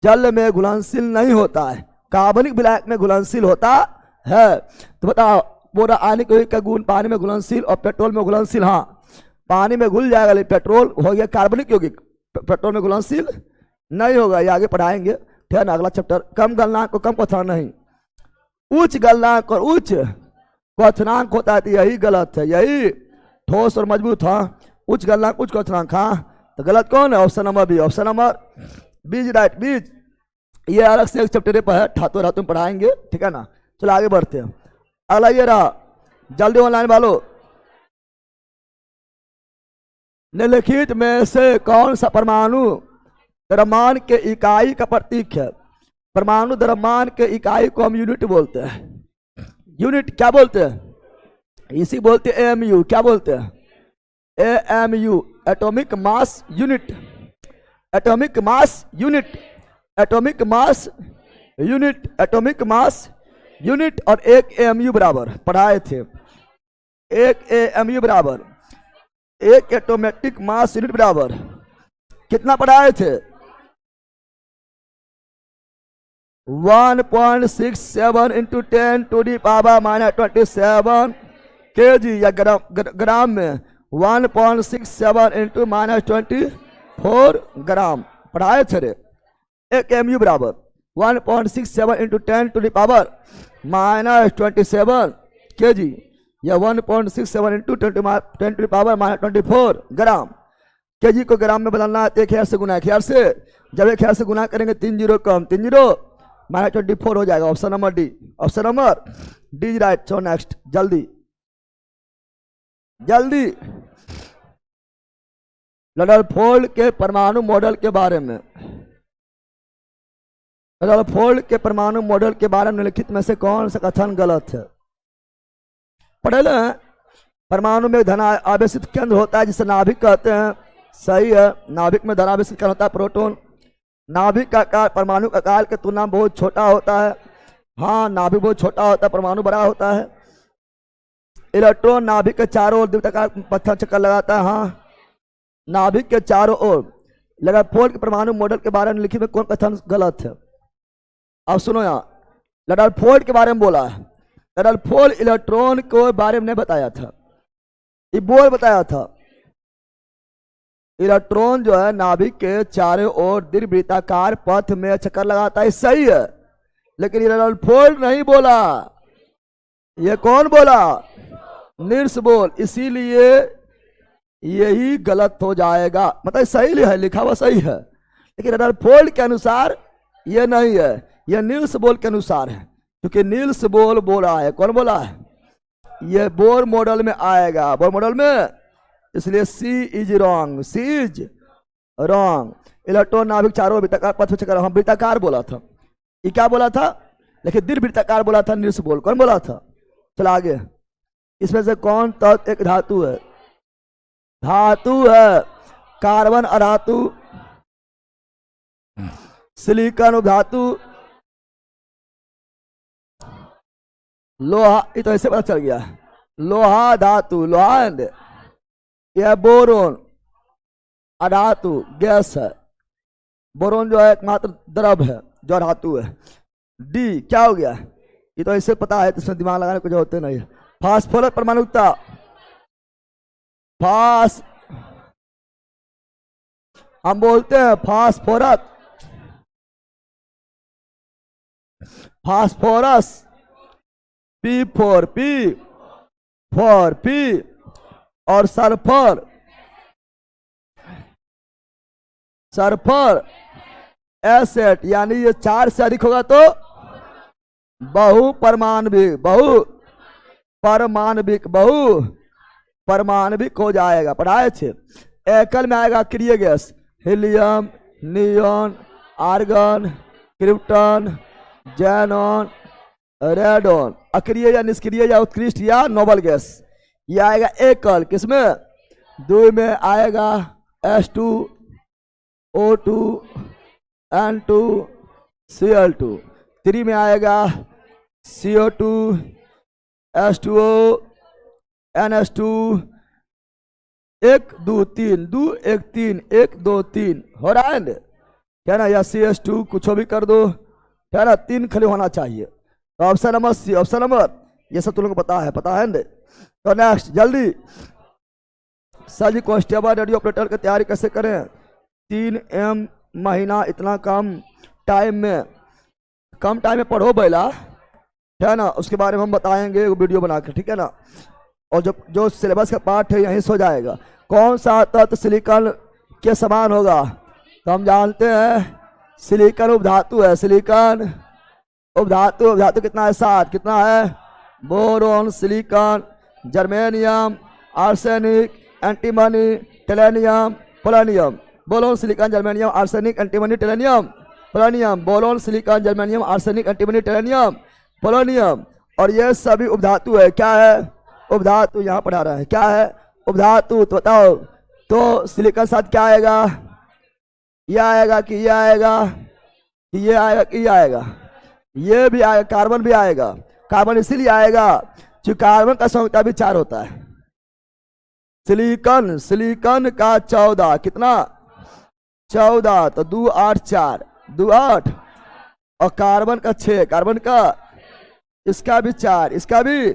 जल में घुलनशील नहीं होता है, कार्बनिक विलायक में घुलनशील होता है। तो बताओ, बोरा आणिक यौगिक का गुण पानी में घुलनशील और पेट्रोल में घुलनशील। हाँ, पानी में घुल जाएगा, लेकिन पेट्रोल हो गया कार्बनिक यौगिक, पेट्रोल में घुलनशील नहीं होगा। ये आगे पढ़ाएंगे, ठीक है ना? अगला चैप्टर। कम गलनांक को कम क्वथनांक नहीं, उच्च गलनांक और उच्च क्वथनांक होता है। तो यही गलत है, यही ठोस और मजबूत। हाँ, उच्च गलनांक उच्च क्वथनांक, हाँ तो गलत कौन है? Option number B, option number B's right, B's. ये अलग से एक चैप्टर पर है, धातु धातु में पढ़ाएंगे, ठीक है ना? चलो आगे बढ़ते हैं। अगला ये रहा, जल्दी ऑनलाइन वालों। निम्नलिखित में से कौन सा परमाणु द्रव्यमान के इकाई का प्रतीक है? परमाणु द्रव्यमान के इकाई को हम यूनिट बोलते हैं। यूनिट क्या बोलते हैं? इसी बोलते हैं AMU। क्या बोलते हैं? AMU, atomic mass unit, atomic mass unit, atomic mass unit, atomic mass unit. और एक AMU बराबर पढ़ाए थे, एक AMU बराबर, एक एटॉमिक मास यूनिट बराबर कितना पढ़ाए थे? 1.67 × 10⁻⁻27 kg, या ग्राम में 1.67 × -24 ग्राम पढ़ाए थे रे। एक MU बराबर 1.67 × 10⁻⁻27 kg, या 1.67 × 10⁻24 ग्राम। kg को ग्राम में बदलना है, 1000 से गुना 1000 से। जब 1000 से गुना करेंगे 3 0 कम, 3 0 -24 हो जाएगा। Option number D, option number D right. So next, जल्दी जल्दी। रदरफोर्ड के परमाणु मॉडल के बारे में, रदरफोर्ड के परमाणु मॉडल के बारे में निम्नलिखित में से कौन सा कथन गलत है? पढ़े ले, परमाणु में धन आवेशित केंद्र होता है जिसे नाभिक कहते हैं। सही है, नाभिक में धनावेशित केंद्र होता है प्रोटॉन। नाभिक का आकार परमाणु आकार के तुलना में बहुत छोटा होता है। हाँ, नाभिक बहुत छोटा होता है, परमाणु बड़ा होता है। इलेक्ट्रॉन नाभिक के चारों ओर द्विताकार पत्थर चक्कर लगाता है। हाँ, नाभिक के चारों ओर। रदरफोर्ड के परमाणु मॉडल के बारे में लिखित में कौन कथन गलत है? अब सुनो, यहाँ रदरफोर्ड के बारे में बोला है। रदरफोर्ड इलेक्ट्रॉन के बारे में नहीं बताया था, ये बोल बताया था। इलेक्ट्रॉन जो है नाभिक के चारों ओर दीर्घवृत्ताकार पथ में चक्कर लगाता है, सही है, लेकिन रदरफोर्ड नहीं बोला। ये कौन बोला? Nils bore. इसीलिए यही गलत हो जाएगा, मतलब सही है, लिखा हुआ सही है, लेकिन रदरफोर्ड के अनुसार ये नहीं है, ये नील्स बोर के अनुसार है, क्योंकि नील्स बोर बोला है। कौन बोला है? ये बोर मॉडल में आएगा, बोर मॉडल में, इसलिए C is wrong, C is wrong. Electron नाभिक चारों वृत्ताकार पथ चक्कर, हम वृत्ताकार बोला था, ये क्या बोला था, लेकिन दीर्घ वृत्ताकार बोला था नील्स बोर। कौन बोला था? चलो आगे, इसमें से कौन तत्व एक धातु है? धातु है कार्बन अधातु, सिलिकॉन उपधातु, लोहा, ये तो ऐसे पता चल गया, लोहा धातु, लोहा एंड यह बोरोन अधातु गैस है, बोरोन जो है एकमात्र द्रव है जो धातु है। डी क्या हो गया? ये तो ऐसे पता है, इसमें दिमाग लगाने कुछ होते नहीं है। फास्फोरस परमाणुकता, हम बोलते हैं फास्फोरस, फास्फोरस P4 P और सल्फर, सल्फर एसेट, यानी ये 4 से अधिक होगा तो बहु परमाणविक हो जाएगा। पढ़ाए थे। एकल में आएगा अक्रिय gas, helium, neon, argon, krypton, xenon, radon. अक्रिय या निष्क्रिय या उत्कृष्ट या नोबल गैस, ये आएगा एकल। किसमें? 2 में आएगा H2, O2, N2, Cl2। 3 में आएगा CO2, H2O, NH2, 1 2 3, 2 1 3, 1 2 3 हो रहा है क्या ना? या CH2 कुछ भी कर दो, है ना? 3 खाली होना चाहिए। तो option number C, option number, ये सब तुम लोगों को पता है ना? तो नेक्स्ट जल्दी, सर जी कांस्टेबल रेडियो ऑपरेटर की तैयारी कैसे करें? 3 महीना, इतना कम टाइम में पढ़ो बैला, है ना? उसके बारे में हम बताएंगे वीडियो बनाकर, ठीक है ना? और जो सिलेबस का पार्ट है यहीं से हो जाएगा। कौन सा तत्व सिलिकॉन के समान होगा? तो हम जानते हैं सिलिकॉन उपधातु है, सिलिकॉन उपधातु कितना है? 7। कितना है? Boron, silicon, germanium, arsenic, antimony, tellurium, polonium. Boron, silicon, germanium, arsenic, antimony, tellurium, polonium. Boron, silicon, germanium, arsenic, antimony, tellurium, polonium. और ये सभी उपधातु है। क्या है? उपधातु। यहाँ पढ़ा रहा है क्या है? उपधातु। तो बताओ, तो सिलिकॉन साथ क्या आएगा? ये आएगा कि ये आएगा कि ये आएगा कि ये आएगा? ये भी आएगा, कार्बन भी आएगा। कार्बन इसीलिए आएगा कि कार्बन का संख्या भी 4 होता है। सिलिकॉन का 14, कितना? 14, तो 2 8 4, 2 8, और कार्बन का 6, कार्बन का इसका भी 4, इसका भी।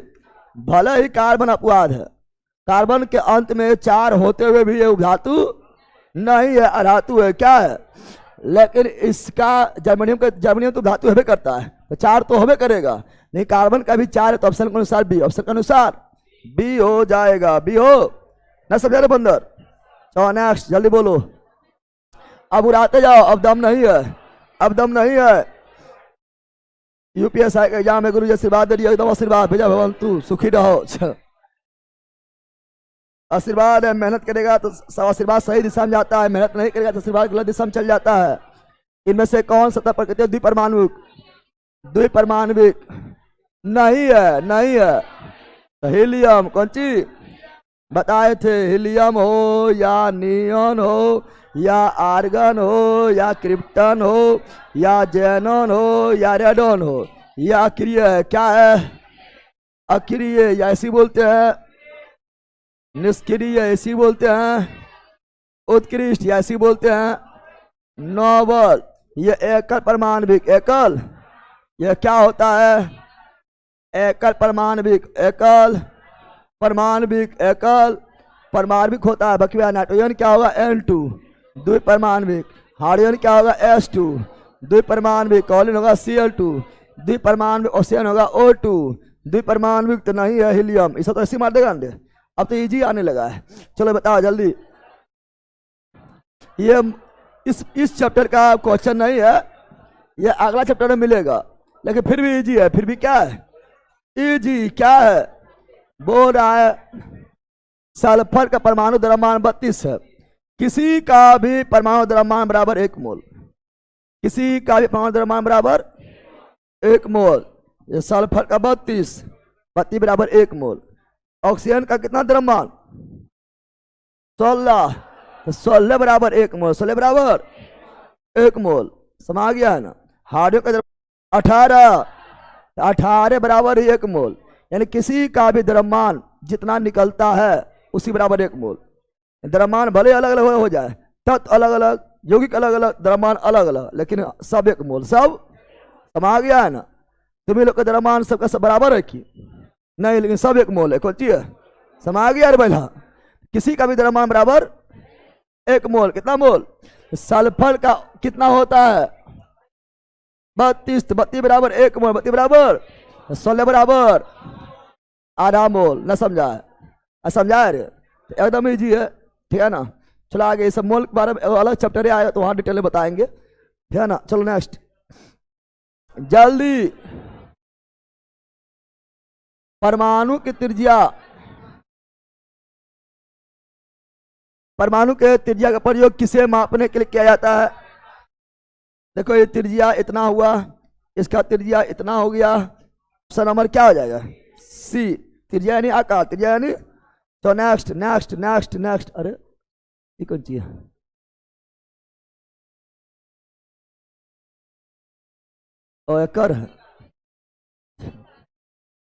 भले ही कार्बन अपवाद है, कार्बन के अंत में 4 होते हुए भी ये उपधातु नहीं है, अधातु है। क्या है? लेकिन इसका जर्मेनियम तो धातु होबे करता है, तो 4 तो होबे करेगा, नहीं कार्बन का भी 4 है। तो ऑप्शन के अनुसार बी, ऑप्शन के अनुसार बी हो जाएगा। बी हो ना? समझा रहे बंदर? चलो नेक्स्ट जल्दी बोलो, अब उड़ाते जाओ, अब दम नहीं है, अब दम नहीं है। यूपीएससी का एग्जाम में गुरु जी आशीर्वाद दे दिया, एकदम आशीर्वाद भेजा, भगवान तू सुखी रहो। आशीर्वाद है, मेहनत करेगा तो सब आशीर्वाद सही दिशा में जाता है, मेहनत नहीं करेगा तो आशीर्वाद गलत दिशा में चल जाता है। इनमें से कौन सतह प्रकृति है? द्विपरमाणविक नहीं है, नहीं है। तो हीलियम, कौन चीज बताए थे? हीलियम हो या नियॉन हो या आर्गन हो या क्रिप्टन हो या जेनॉन हो या रेडॉन हो, या अक्रिय है। क्या है? अक्रिय, या ऐसी बोलते हैं निष्क्रिय, ऐसी बोलते हैं उत्कृष्ट, या ऐसी बोलते हैं नोबल। ये एकल परमाणविक, एकल, ये क्या होता है? एकल परमाणविक, एकल परमाणविक, एकल परमाणविक होता है। बकवा नाइट्रोजन क्या होगा? N2, द्विपरमाणविक। हाइड्रोजन क्या होगा? H2, द्विपरमाणविक। ऑक्सीजन होगा Cl2, द्विपरमाणविक। ऑक्सीजन होगा O2, द्विपरमाणविक। तो नहीं है हीलियम, इसे तो ऐसे मार देगा अंडे। अब तो इजी आने लगा है। चलो बताओ जल्दी। ये इस चैप्टर का क्वेश्चन नहीं है, ये अगला चैप्टर में मिलेगा, लेकिन फिर भी इजी है। फिर भी क्या है इजी, क्या है बोल रहा है, सल्फर का परमाणु द्रव्यमान 32 है। किसी का भी परमाणु द्रव्यमान बराबर 1 मोल, किसी का भी परमाणु द्रव्यमान बराबर 1 मोल। ये सल्फर का 32 बराबर 1 मोल। ऑक्सीजन का कितना द्रव्यमान 16, तो 16 बराबर 1 मोल, 16 बराबर 1 मोल। समा गया है ना। हाइड्रोजन का 18, 18 बराबर 1 मोल। यानी किसी का भी द्रव्यमान जितना निकलता है उसी बराबर 1 मोल। द्रव्यमान भले अलग अलग हो जाए, तत्व अलग अलग, यौगिक अलग अलग, द्रव्यमान अलग अलग, लेकिन सब 1 मोल। सब समा गया है ना। तुम्हें लोग का द्रव्यमान सबका सब बराबर है कि नहीं, लेकिन सब 1 मोल है। कौन चीज है, समा गया रे भैया। किसी का भी द्रव्यमान बराबर 1 मोल। कितना मोल, सल्फर का कितना होता है 32, 32 बराबर 1 मोल, 32 बराबर 16 बराबर आधा मोल। न समझा है, समझा है रे, एकदम इजी है, ठीक है ना। चलो आगे, सब मोल के बारे में अलग चैप्टर आएगा तो वहां डिटेल में बताएंगे, ठीक है ना। चलो नेक्स्ट जल्दी। परमाणु की त्रिज्या, परमाणु के त्रिज्या का प्रयोग किसे मापने के लिए किया जाता है। देखो ये त्रिज्या इतना हुआ, इसका त्रिज्या इतना हो गया, ऑप्शन नंबर क्या हो जाएगा सी। त्रिज्या यानी आकार, त्रिज्या यानी। तो नेक्स्ट नेक्स्ट नेक्स्ट नेक्स्ट, अरे ये कौन चीज है, और कर है,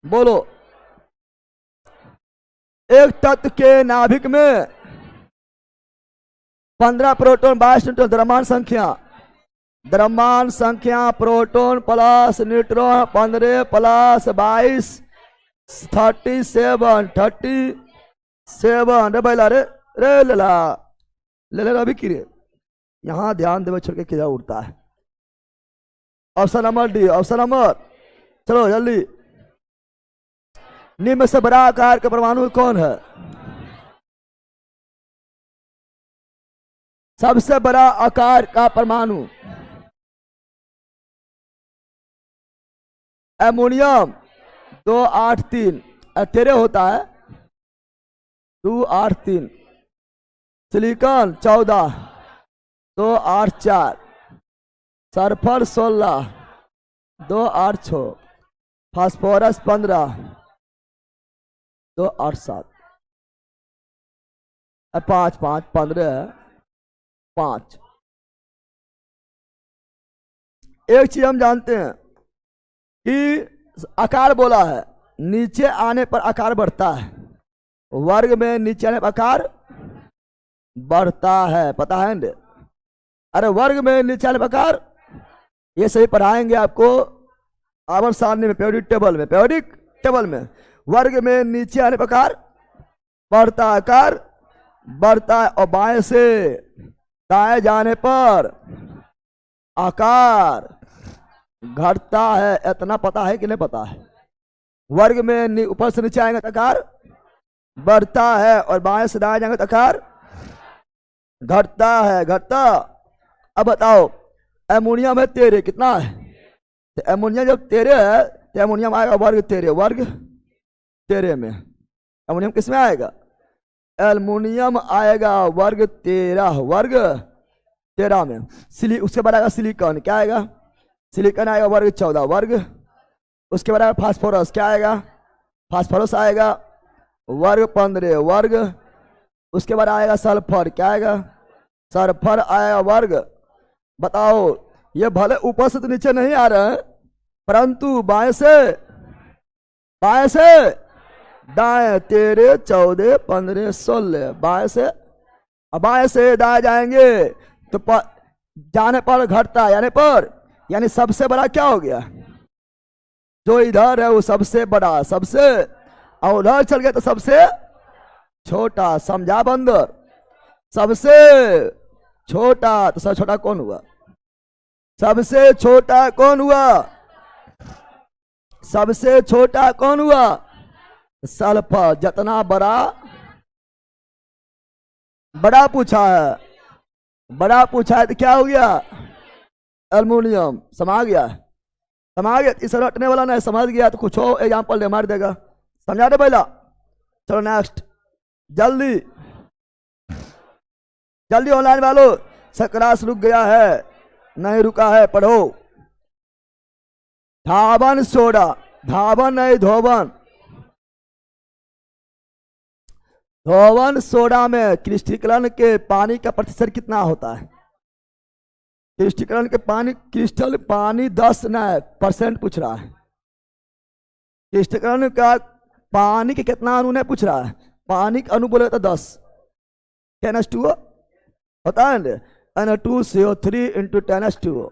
बोलो। एक तत्व के नाभिक में 15 प्रोटॉन 22 न्यूट्रॉन, द्रव्यमान संख्या, द्रव्यमान संख्या प्रोटॉन प्लस न्यूट्रॉन 15 प्लस 22 37 37। रे बैला रे रे लेला ले ले अभी की रे, यहाँ ध्यान देवे छोड़ के किधर उड़ता है। Option number D, option number, चलो जल्दी। निम्न से बड़ा आकार का परमाणु कौन है। सबसे बड़ा आकार का परमाणु एमोनियम 283 तेरे होता है 283, सिलिकॉन 14 284, सल्फर 16 286, फास्फोरस 15 287, 5 5 15 5। एक चीज हम जानते हैं कि आकार बोला है, नीचे आने पर आकार बढ़ता है, वर्ग में नीचे आने पर आकार बढ़ता है, पता है ना। अरे वर्ग में नीचे आने पर आकार, ये सही पढ़ाएंगे आपको आवर्त सारणी में, पीरियोडिक टेबल में, पीरियोडिक टेबल में। वर्ग में नीचे आने पर आकार बढ़ता, आकार बढ़ता है, और बाएं से दाएं जाने पर आकार घटता है। इतना पता है कि नहीं पता है। वर्ग में ऊपर से नीचे आएगा तो आकार बढ़ता है, और बाएं से दाएं जाएंगे तो आकार घटता है, घटता। अब बताओ एमोनियम है तेरे, कितना है, तो एमोनियम जब तेरे है तो एमोनियम आएगा वर्ग तेरे, वर्ग तेरे में। एमोनियम किस में आएगा, एल्युमिनियम आएगा वर्ग 13, वर्ग 13 में। उसके बाद आएगा सिलिकॉन, क्या आएगा, सिलिकॉन आएगा वर्ग 14, वर्ग। उसके बाद आएगा फास्फोरस, क्या आएगा, फास्फोरस आएगा वर्ग 15, वर्ग। उसके बाद आएगा सल्फर, क्या आएगा, सल्फर आएगा वर्ग। बताओ ये भले ऊपर से तो नीचे नहीं आ रहा है, परंतु बाएं से दाएं 13 14 15 16, बाएं से दाएं जाएंगे तो जाने पर घटता है, यानी सबसे बड़ा क्या हो गया, जो इधर है वो सबसे बड़ा, सबसे, और उधर चल गया तो सबसे छोटा। समझा बंदर, सबसे छोटा, तो सबसे छोटा कौन हुआ, सबसे छोटा कौन हुआ, सबसे छोटा कौन हुआ, सल्फर। जितना बड़ा बड़ा पूछा है, बड़ा पूछा है तो क्या हो गया? एल्युमिनियम। समा गया, समा गया। इस रटने वाला नहीं समझ गया तो कुछ और एग्जाम्पल दे मार देगा। समझा दे पहला। चलो नेक्स्ट, जल्दी जल्दी ऑनलाइन वालों। सकरास रुक गया है, नहीं रुका है, पढ़ो। धावन सोडा, धावन नहीं धोवन। धोवन सोडा में क्रिस्टलीकरण के पानी का प्रतिशत कितना होता है? क्रिस्टलीकरण के पानी, क्रिस्टल पानी 10 न % पूछ रहा है। क्रिस्टलीकरण का पानी के कितना अणु नहीं पूछ रहा है। पानी का अणु बोले तो 10 10⁻² होता है N2CO3 × 10⁻²।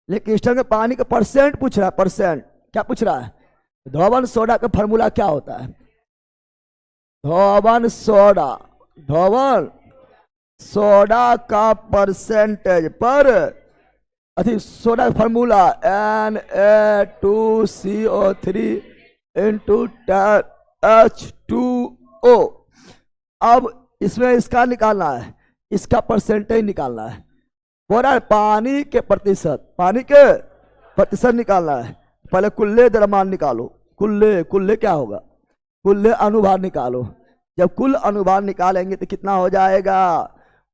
लेकिन क्रिस्टल के पानी का % पूछ रहा है। % क्या पूछ रहा है? धोवन सोडा का फॉर्मूला क्या होता है? धोवन सोडा, धोवन सोडा का परसेंटेज पर अति सोडा का फॉर्मूला Na2CO3 × 10H2O। अब इसमें इसका निकालना है, इसका परसेंटेज निकालना है। बोल रहा है पानी के प्रतिशत, पानी के प्रतिशत निकालना है। पहले कुल्ले द्रव्यमान निकालो। कुल्ले, कुल्ले क्या होगा? कुल्ले अनुभार निकालो। जब कुल अनुभार निकालेंगे तो कितना हो जाएगा?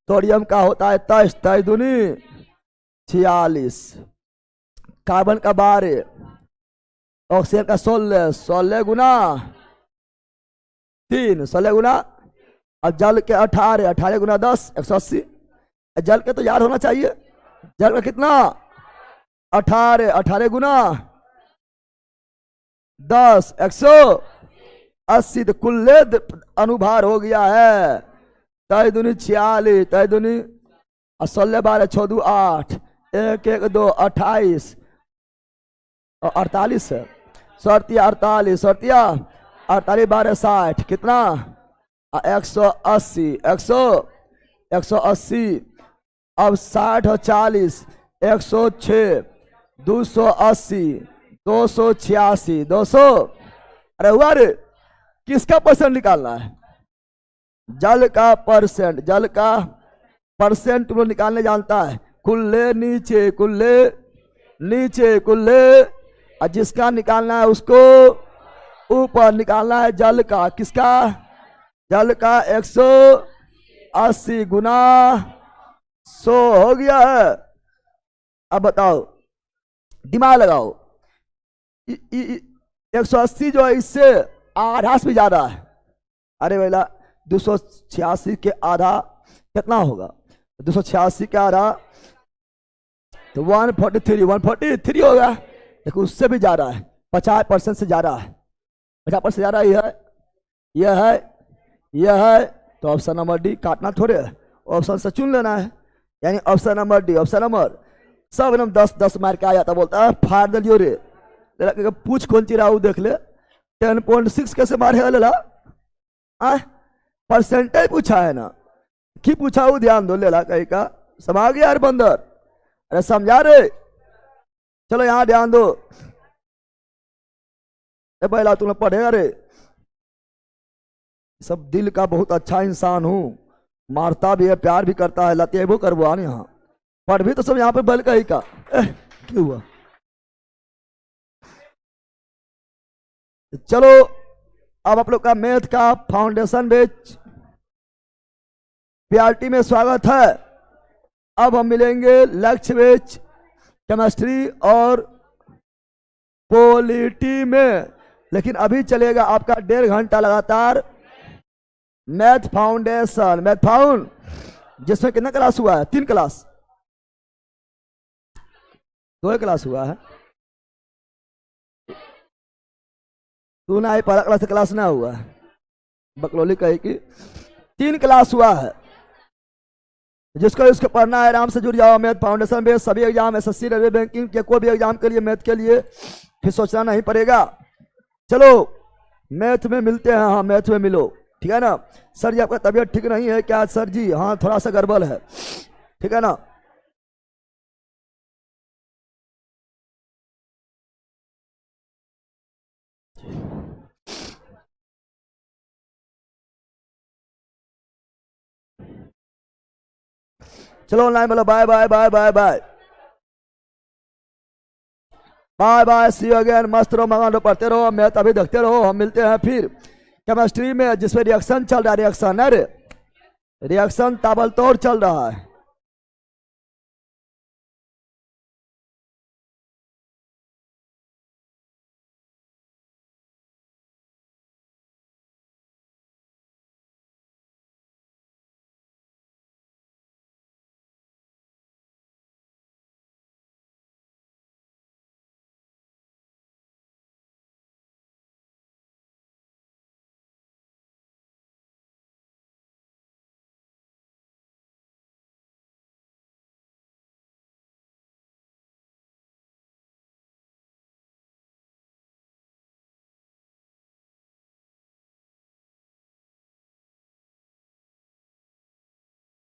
थोरियम का होता है 23, 23 दूनी 46, कार्बन का 12, ऑक्सीजन का 16, 16 गुना 3, 16 गुना, और जल के 18, 18 गुना 10, 180। जल के तो याद होना चाहिए, जल का कितना? 18, 18 गुना 10, 180। तो कुल अनुभार हो गया है 23 दूनी 46, 23 दूनी 16, 12, 6 2 8, 1 1 2 28 और 48 है। 48, 48 12 60, कितना? 180, 180। अब 60 और 40, 106, 280, 286, 200। अरे हुआ रे। किसका परसेंट निकालना है? जल का परसेंट, जल का परसेंट तुम लोग निकालने जानता है। कुल्ले नीचे, कुल्ले नीचे, कुल्ले, और जिसका निकालना है उसको ऊपर निकालना है। जल का, किसका? जल का 180 गुना 100 हो गया है। अब बताओ, दिमाग लगाओ। 180 जो है इससे आधा से भी ज्यादा है। अरे भैया 286 के आधा कितना होगा? 286 के आधा तो 143, 143 होगा। देखो उससे भी ज्यादा है, 50% से ज्यादा है। 50% से ज्यादा यह है, यह है, यह है। तो ऑप्शन नंबर डी, काटना थोड़े है, ऑप्शन से चुन लेना है। यानी option number D, option number सब एकदम 10 मार के आ जाता। बोलता है फाड़ दियो रे। पूछ कौन ची राहू देख ले। 10.6 कैसे मारे लेला? परसेंटेज पूछा है ना, की पूछा वो ध्यान दो। लेला कहीं का समा गया यार बंदर। अरे समझा रे। चलो यहां ध्यान दो। पहला तुमने पढ़ेगा रे। सब दिल का बहुत अच्छा इंसान हूं, मारता भी है, प्यार भी करता है, लतेबो करवा यहाँ पढ़ भी तो सब यहाँ पे बल का ही का। क्यों हुआ? चलो अब आप लोग का मैथ का फाउंडेशन बेच पीआरटी में स्वागत है। अब हम मिलेंगे लक्ष्य बेच केमिस्ट्री और पॉलिटी में। लेकिन अभी चलेगा आपका 1.5 घंटा लगातार मैथ फाउंडेशन, मैथ फाउंड, जिसमें कितना क्लास हुआ है? 3 क्लास, 2 क्लास हुआ है। तू ना ही पहला क्लास ना हुआ है, बकलोली कही कि 3 क्लास हुआ है। जिसको इसको पढ़ना है आराम से जुड़ जाओ। मैथ फाउंडेशन बेस सभी एग्जाम, एसएससी, रेलवे, बैंकिंग के कोई भी एग्जाम के लिए मैथ के लिए फिर सोचना नहीं पड़ेगा। चलो मैथ में मिलते हैं। हाँ मैथ में मिलो, ठीक है ना। सर जी आपका तबीयत ठीक नहीं है क्या? सर जी हाँ थोड़ा सा गड़बड़ है, ठीक है ना। चलो ऑनलाइन बोलो bye bye bye bye bye bye bye, see you again. मस्त रहो, मंगा लो, पढ़ते रहो, मैथ अभी देखते रहो। हम मिलते हैं फिर केमिस्ट्री में, जिसमें रिएक्शन चल रहा है। रिएक्शन है रे, रिएक्शन ताबलतोड़ चल रहा है।